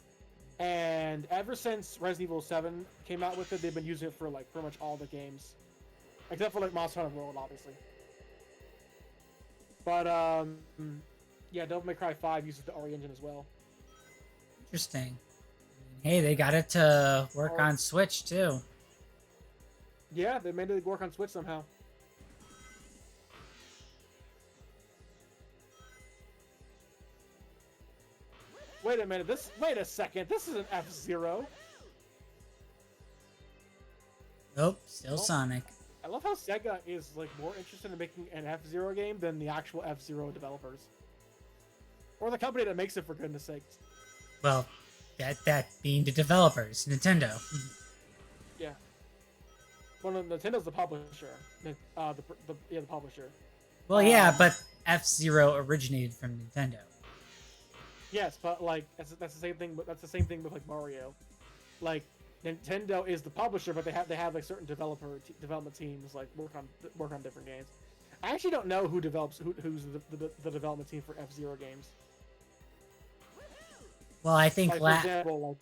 and ever since Resident Evil 7 came out with it, they've been using it for like pretty much all the games, except for like Monster Hunter World, obviously. But yeah, Devil May Cry 5 uses the RE engine as well.
Interesting. Hey, they got it to work on Switch too.
Yeah, they made it work on Switch somehow. Wait a minute. Wait a second. This is an F-Zero.
Nope, still Sonic.
I love how Sega is like more interested in making an F-Zero game than the actual F-Zero developers, or the company that makes it, for goodness sakes.
Well, that being the developers, Nintendo.
Yeah. Well, Nintendo's the publisher. The publisher.
Well, yeah, but F-Zero originated from Nintendo.
Yes, but like that's the same thing. But that's the same thing with like Mario. Like Nintendo is the publisher, but they have like certain development teams like work on different games. I actually don't know who's the development team for F-Zero games.
Well, I think
like, for example,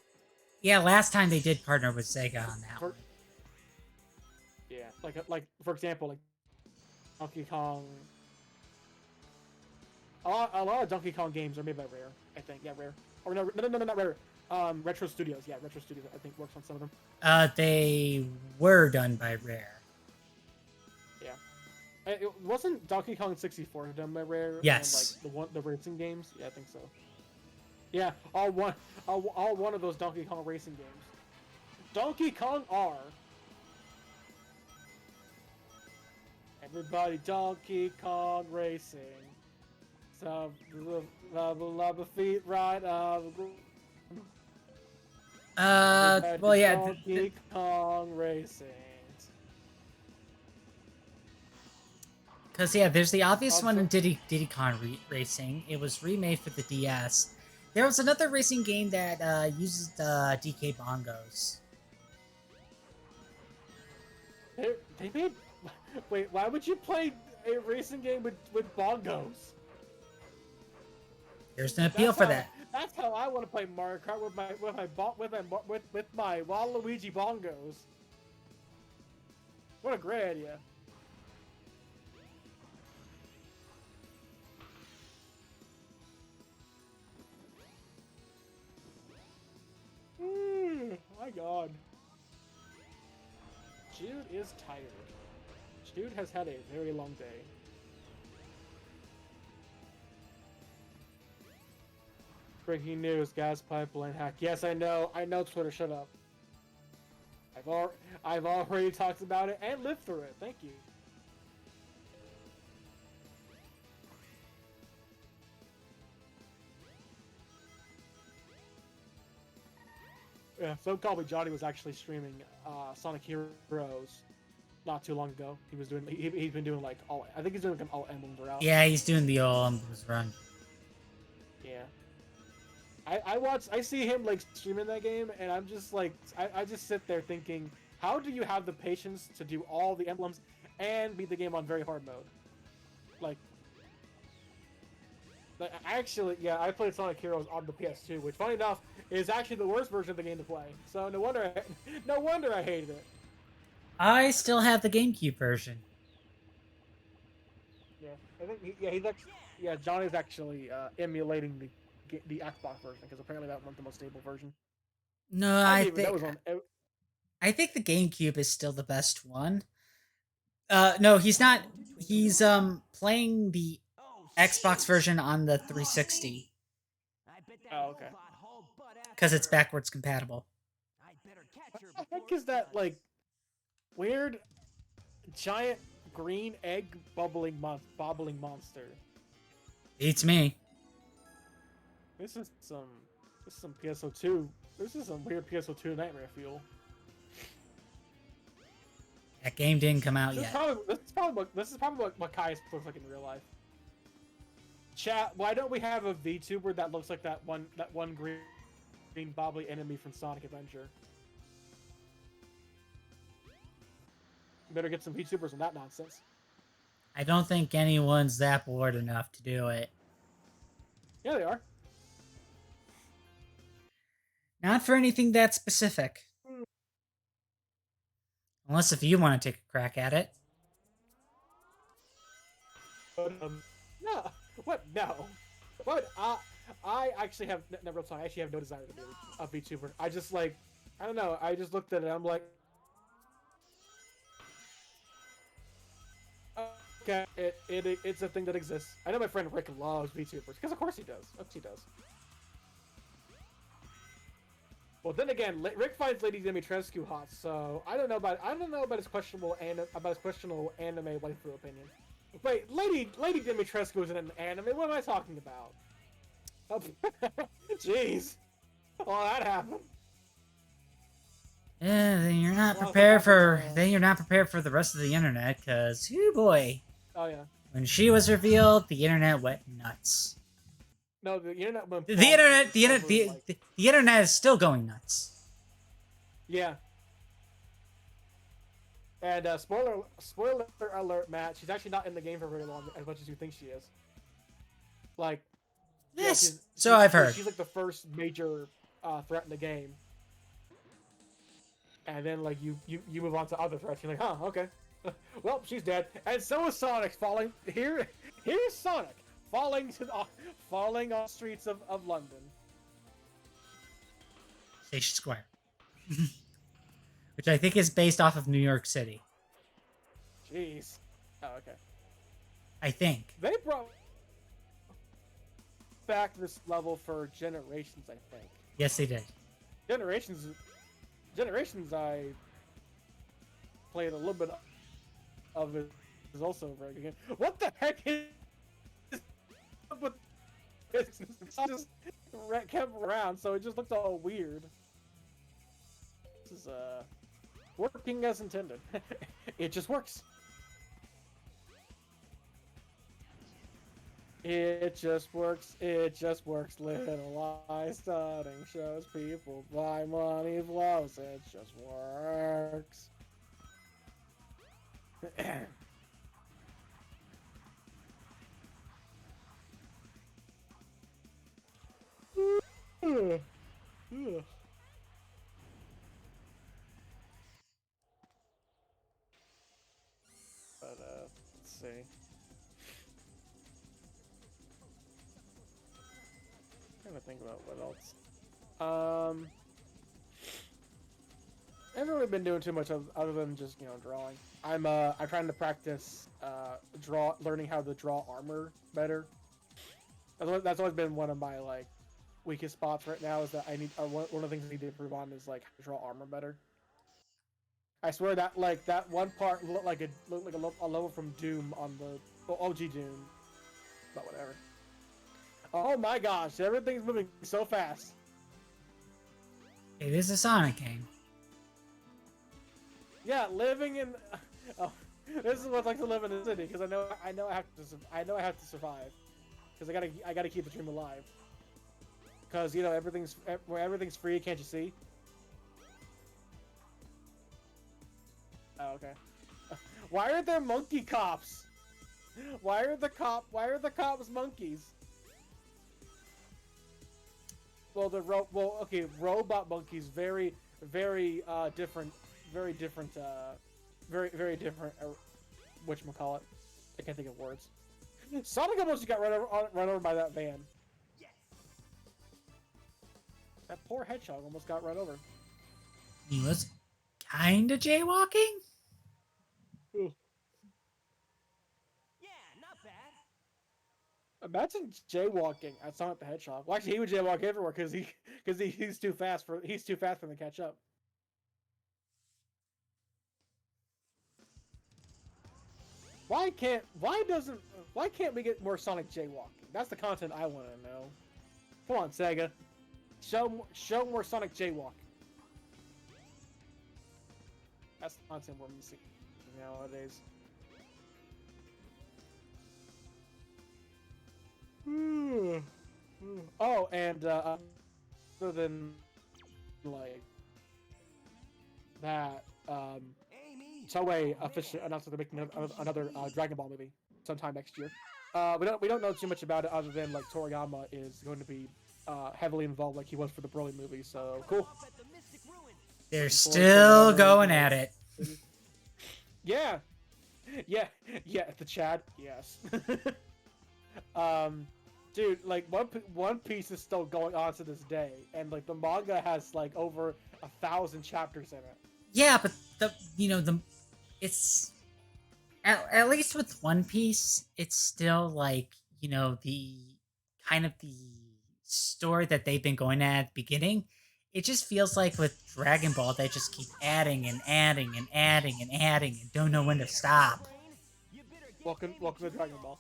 last time they did partner with Sega on that one.
Yeah, like for example, like Donkey Kong. A lot of Donkey Kong games are made by Rare, I think. Yeah, Rare. Or no, not Rare. Retro Studios. Yeah, Retro Studios, I think, works on some of them.
They were done by Rare.
Yeah. It wasn't Donkey Kong 64 done by Rare?
Yes.
And, like, the racing games? Yeah, I think so. Yeah, all one of those Donkey Kong racing games. Donkey Kong R. Everybody Donkey Kong racing. So, love feet right up.
Well, yeah.
Donkey Kong Racing.
Because, yeah, there's the obvious one in Diddy Kong Racing. It was remade for the DS. There was another racing game that uses the DK bongos.
They made... Wait, why would you play a racing game with bongos?
There's an appeal for that.
That's how I want to play Mario Kart with my Waluigi bongos. What a great idea! My God, Jude is tired. Jude has had a very long day. Breaking news, gas pipeline hack. Yes, I know. I know, Twitter, shut up. I've already talked about it and lived through it. Thank you. Yeah, so called me Johnny was actually streaming Sonic Heroes not too long ago. He was doing he's been doing like all, I think he's doing like all emblems are out.
Yeah, he's doing the all emblems run.
Yeah. I see him like streaming that game, and I'm just like I just sit there thinking, how do you have the patience to do all the emblems and beat the game on very hard mode? Like actually, yeah, I played Sonic Heroes on the PS2, which funny enough is actually the worst version of the game to play. So no wonder I hated it.
I still have the GameCube version.
Yeah, I think Johnny's actually emulating the Xbox version because apparently that one's the most stable version.
No,
I
I
think
think
that was on.
I think the GameCube is still the best one. No, he's not. He's playing the Xbox version on the 360
Oh, okay.
because it's backwards compatible.
What the heck is that like weird giant green egg bobbling monster?
Beats me.
This is some PSO2. This is some weird PSO2 nightmare fuel.
That game didn't come out
This
yet.
is probably what Kai's looks like in real life. Chat, why don't we have a VTuber that looks like that one green bobbly enemy from Sonic Adventure? Better get some VTubers on that nonsense.
I don't think anyone's that bored enough to do it.
Yeah, they are.
Not for anything that specific. Unless if you want to take a crack at it.
But, no. What? No. What? I actually have never I actually have no desire to be a VTuber. I just like, I don't know. I just looked at it. I'm like, okay, it's a thing that exists. I know my friend Rick loves VTubers because of course he does. Of course he does. Well, then again, Rick finds Lady Dimitrescu hot, so I don't know about his questionable anime waifu opinion. Wait, Lady Dimitrescu is in an anime. What am I talking about? Oh, jeez. Well, that happened.
Yeah, then you're not prepared for the rest of the internet, cause oh boy.
Oh yeah.
When she was revealed, the internet went nuts.
No, the internet went.
The internet is still going nuts.
Yeah. And spoiler alert, Matt. She's actually not in the game for very long, as much as you think she is. Like.
Yes.
Yeah,
I've heard.
She's like the first major threat in the game. And then like you move on to other threats. You're like, huh, okay. Well, she's dead. And so is Sonic falling. Here's Sonic falling on streets of London.
Station Square. Which I think is based off of New York City.
Jeez. Oh, okay.
I think.
They brought back this level for Generations, I think.
Yes, they did.
Generations, I played a little bit of it. Is also very good. What the heck is with this? I just kept around, so it just looked all weird. This is working as intended. It just works. It just works. It just works. Little lie studying shows people buy money flows. It just works. But let's see. Trying to think about what else. I haven't really been doing too much other than just drawing. I'm trying to practice learning how to draw armor better. That's always been one of my like weakest spots right now. Is that I need one of the things I need to improve on is like how to draw armor better. I swear that like that one part looked like a level from Doom on the OG Doom, but whatever. Oh my gosh, everything's moving so fast.
It is a Sonic game.
Yeah, living in oh, this is what it's like to live in the city because I know I have to survive because I gotta keep the dream alive. Because where everything's free, can't you see? Oh, okay. Why are there monkey cops? Why are the cops monkeys? Well, robot monkeys very different, very different, very different. Whatchamacallit? I can't think of words. Sonic almost got run over by that van. That poor hedgehog almost got run over.
He was kinda jaywalking?
Ooh.
Yeah, not bad.
Imagine jaywalking at Sonic the Hedgehog. Well, actually, he would jaywalk everywhere because he's too fast for him to catch up. Why can't we get more Sonic jaywalking? That's the content I want to know. Come on, Sega, show more Sonic jaywalking. That's the content we're missing nowadays. Oh, and other than like that,
Amy.
Toei officially announced that they're making another Dragon Ball movie sometime next year. We don't know too much about it other than like Toriyama is going to be heavily involved like he was for the Broly movie. So cool.
Off at the Mystic Ruins.
They're still going at it.
Yeah, the Chad, yes. Dude, like One Piece is still going on to this day, and like the manga has like over 1,000 chapters in it.
Yeah, but it's at least with One Piece, it's still like the kind of the story that they've been going at the beginning. It just feels like with Dragon Ball, they just keep adding and adding and adding and adding and don't know when to stop.
Welcome to Dragon Ball.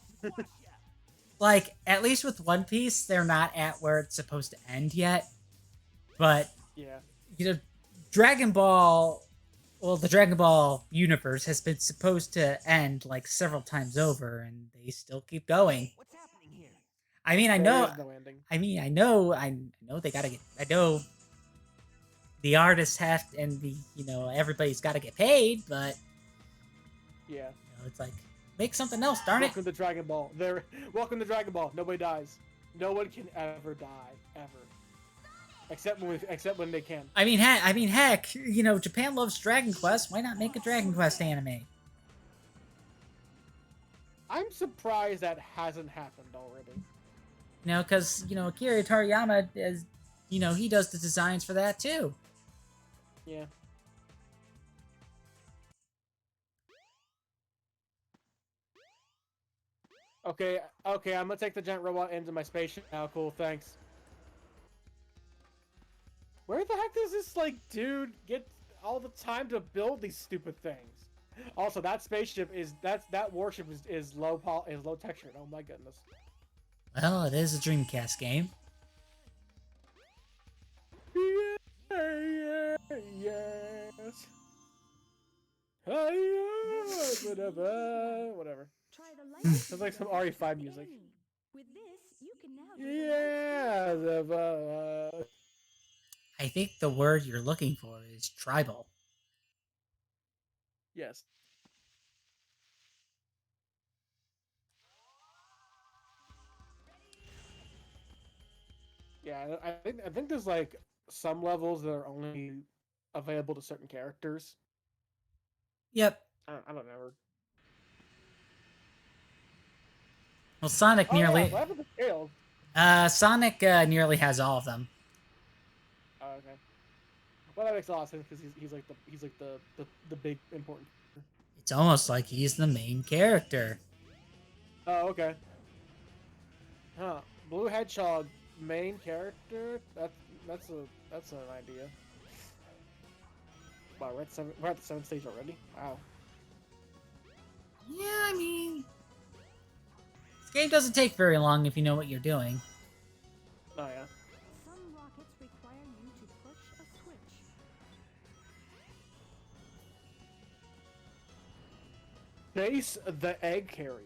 Like, at least with One Piece, they're not at where it's supposed to end yet. But,
Yeah.
Dragon Ball, well, the Dragon Ball universe has been supposed to end, like, several times over, and they still keep going.
What's happening here?
I mean, I
There
know,
is no ending.
I know they gotta get, I know the artists have, and everybody's gotta get paid, but,
Yeah.
it's like, make something else, darn it.
Welcome to Dragon Ball. Welcome to Dragon Ball. Nobody dies. No one can ever die, ever. Except when they can.
I mean, heck, Japan loves Dragon Quest. Why not make a Dragon Quest anime?
I'm surprised that hasn't happened already.
Because, Akira Toriyama is, he does the designs for that too.
Yeah. Okay, I'm gonna take the giant robot into my spaceship now. Cool, thanks. Where the heck does this, like, dude get all the time to build these stupid things? Also, that spaceship that warship is low textured. Oh my goodness.
Well, it is a Dreamcast game.
Yes. Whatever.
Try the light.
Sounds like some RE5 music.
With this, you can now do the light
Yeah.
I think the word you're looking for is tribal.
Yes. Yeah, I think there's like some levels that are only available to certain characters.
Yep.
I don't know.
Well, Sonic
Oh, yeah,
nearly...
what happened to Tails?
Sonic nearly has all of them.
Oh, okay. Well, that makes a lot of sense because he's like the big important.
It's almost like he's the main character.
Oh, okay. Huh. Blue Hedgehog, main character. That's an idea. Wow, we're at the 7th stage already. Wow.
Yeah, I mean, this game doesn't take very long if you know what you're doing.
Oh yeah.
Some rockets require you to push a switch.
Chase the egg carrier.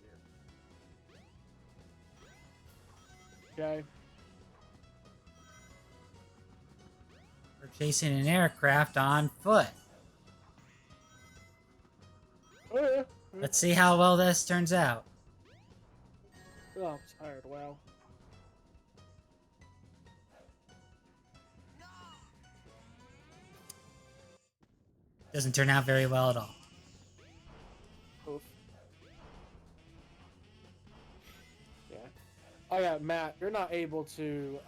Okay.
We're chasing an aircraft on foot.
Oh yeah.
Let's see how well this turns out.
Oh, I'm tired. Wow.
Doesn't turn out very well at all.
Oof. Yeah. Oh yeah, Matt, you're not able to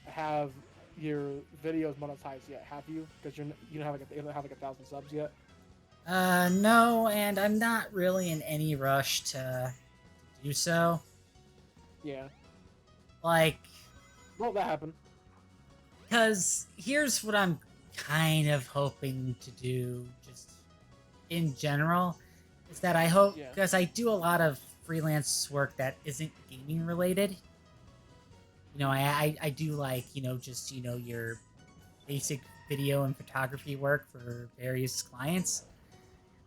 have your videos monetized yet, have you? Because you don't have like 1,000 subs yet.
No, and I'm not really in any rush to do so.
Yeah.
Like,
Well, that happened.
because here's what I'm kind of hoping to do, just in general, is that I hope,
Yeah.
because I do a lot of freelance work that isn't gaming related. You know, I do like, just, your basic video and photography work for various clients.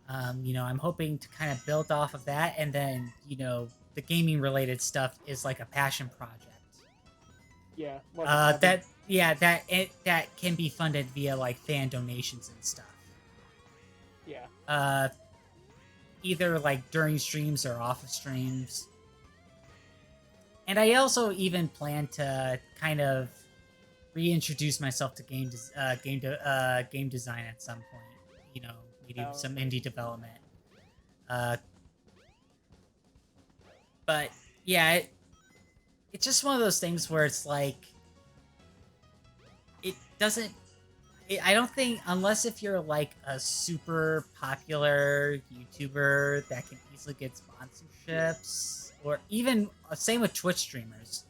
I'm hoping to kind of build off of that, and then, the gaming related stuff is like a passion project.
Yeah. Like a hobby.
That can be funded via like fan donations and stuff.
Yeah.
Either like during streams or off of streams. And I also even plan to kind of reintroduce myself to game design at some point. Maybe
Oh.
some indie development. But yeah, it's just one of those things where it's like it doesn't. I don't think, unless if you're like a super popular YouTuber that can easily get sponsorships, or even same with Twitch streamers.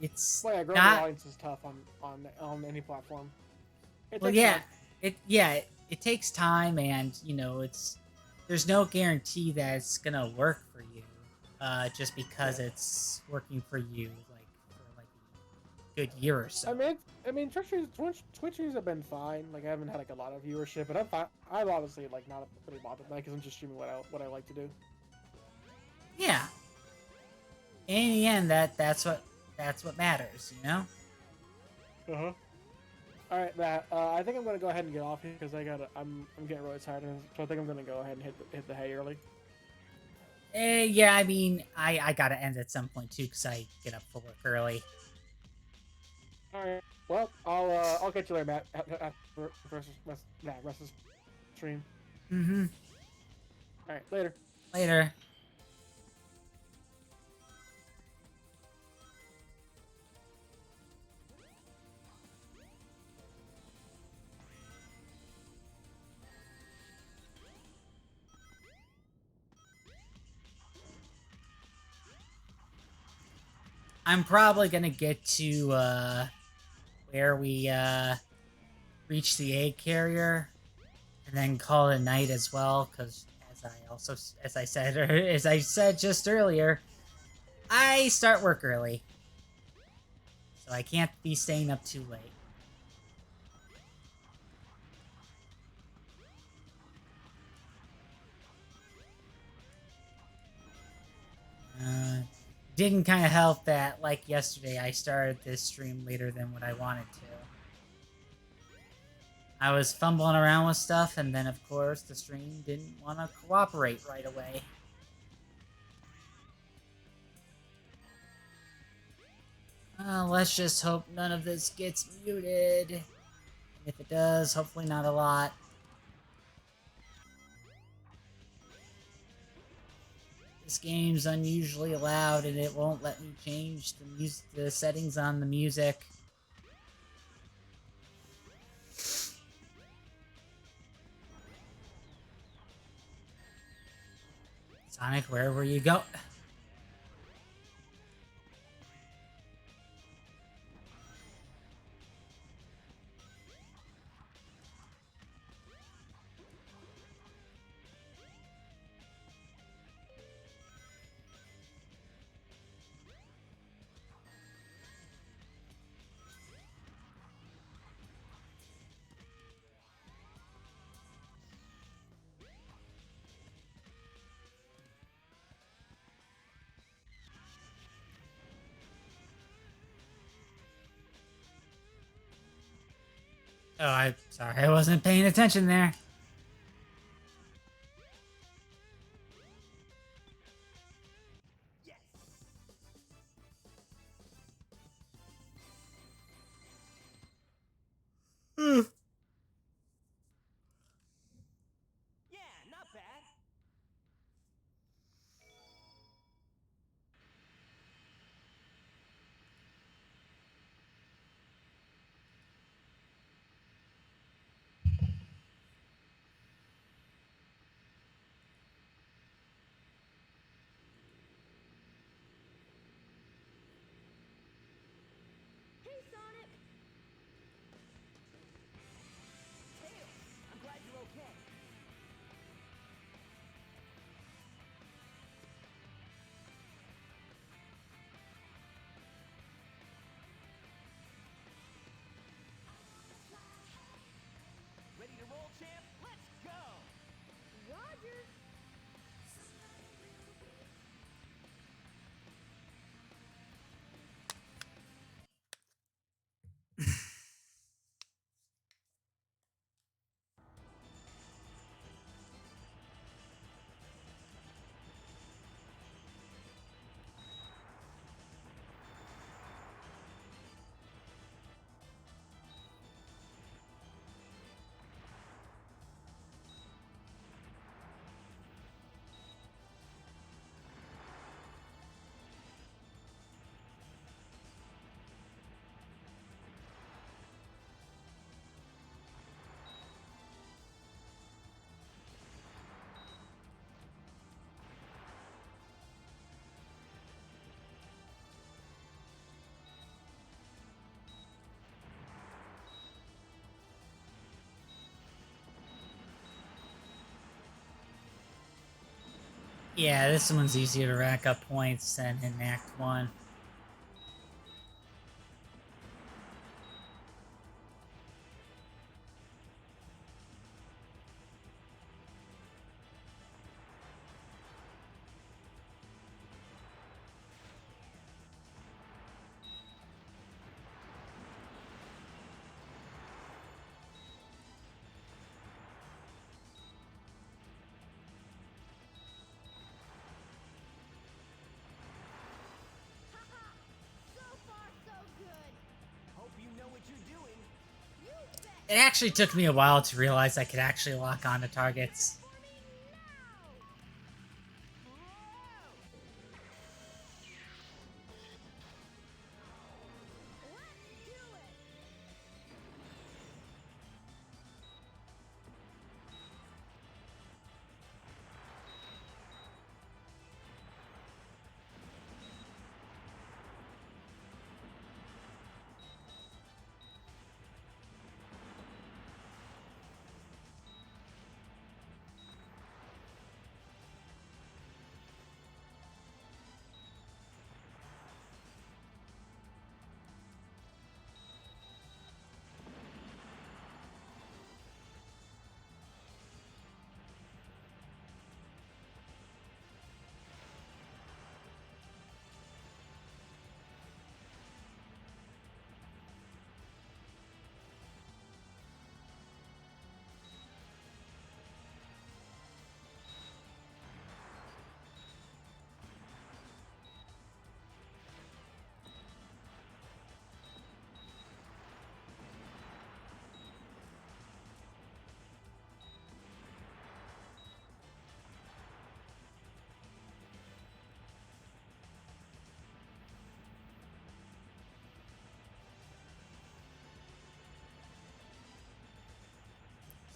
It's
Well, yeah, growing
not.
an audience is tough on any platform. It
Well,
takes
yeah,
time.
it takes time, and there's no guarantee that it's gonna work for you, just because it's working for you like for like a good year or so.
I mean, Twitch streams have been fine. Like, I haven't had like a lot of viewership, but I'm honestly like not pretty bothered by because I'm just streaming what I like to do.
Yeah. In the end, that's what matters,
Uh huh. All right, Matt. I think I'm gonna go ahead and get off here because I'm getting really tired, so I think I'm gonna go ahead and hit the hay early.
Yeah, I mean, I gotta end at some point too because I get up for work early.
All right. Well, I'll catch you later, Matt. After rest of the stream.
Mm-hmm.
All right, later.
Later. I'm probably gonna get to where we reach the egg carrier, and then call it a night as well. Because as I said just earlier, I start work early, so I can't be staying up too late. Didn't kind of help that, like yesterday, I started this stream later than what I wanted to. I was fumbling around with stuff, and then, of course, the stream didn't want to cooperate right away. Let's just hope none of this gets muted. If it does, hopefully not a lot. This game's unusually loud, and it won't let me change the settings on the music. Sonic, where were you go? Oh, I'm sorry, I wasn't paying attention there.
Yes. Yeah, not bad.
Hey, Sonic!
Tails, I'm glad you're okay. Ready to roll, champ? Let's go!
Roger!
Yeah, this one's easier to rack up points than in Act 1.
Haha! So far, so good!
Hope you know what you're doing.
You bet!
It actually took me a while to realize I could actually lock onto targets.
For me now! Let's do it!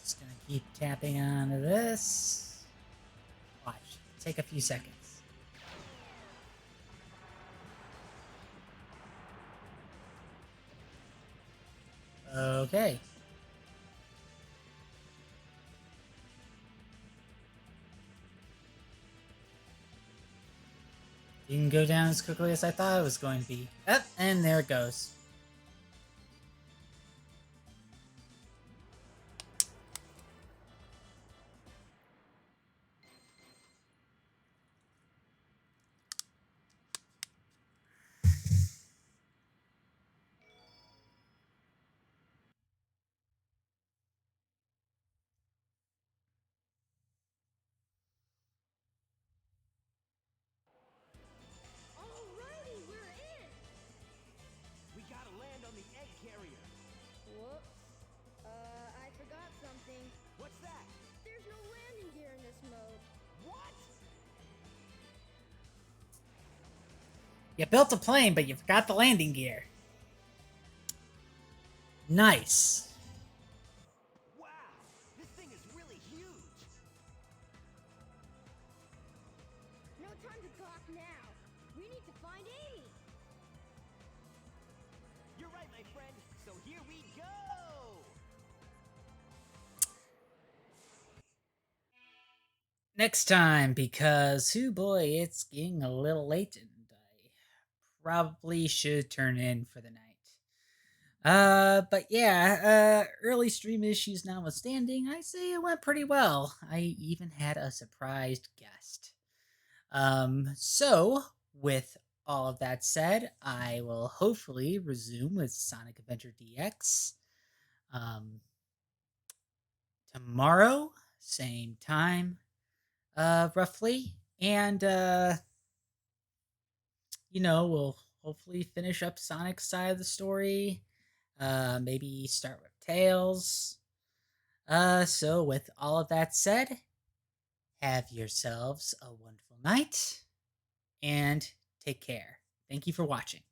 Just gonna keep tapping onto this. Watch, take a few seconds. Okay. Didn't go down as quickly as I thought it was going to be. And there it goes.
Alrighty, we're in!
We gotta land on the egg carrier.
Whoops. I forgot something.
What's that?
There's no landing gear in this mode.
What?
You built a plane, but you forgot the landing gear. Nice.
Wow, this thing is really huge.
No time to gawk now. We need to find Amy.
You're right, my friend. So here we go.
Next time, because, oh boy, it's getting a little late, and I probably should turn in for the night. But yeah, early stream issues notwithstanding, I say it went pretty well. I even had a surprised guest. So, with all of that said, I will hopefully resume with Sonic Adventure DX. Tomorrow, same time, roughly. And, we'll hopefully finish up Sonic's side of the story. Maybe start with Tails. So with all of that said, have yourselves a wonderful night and take care. Thank you for watching.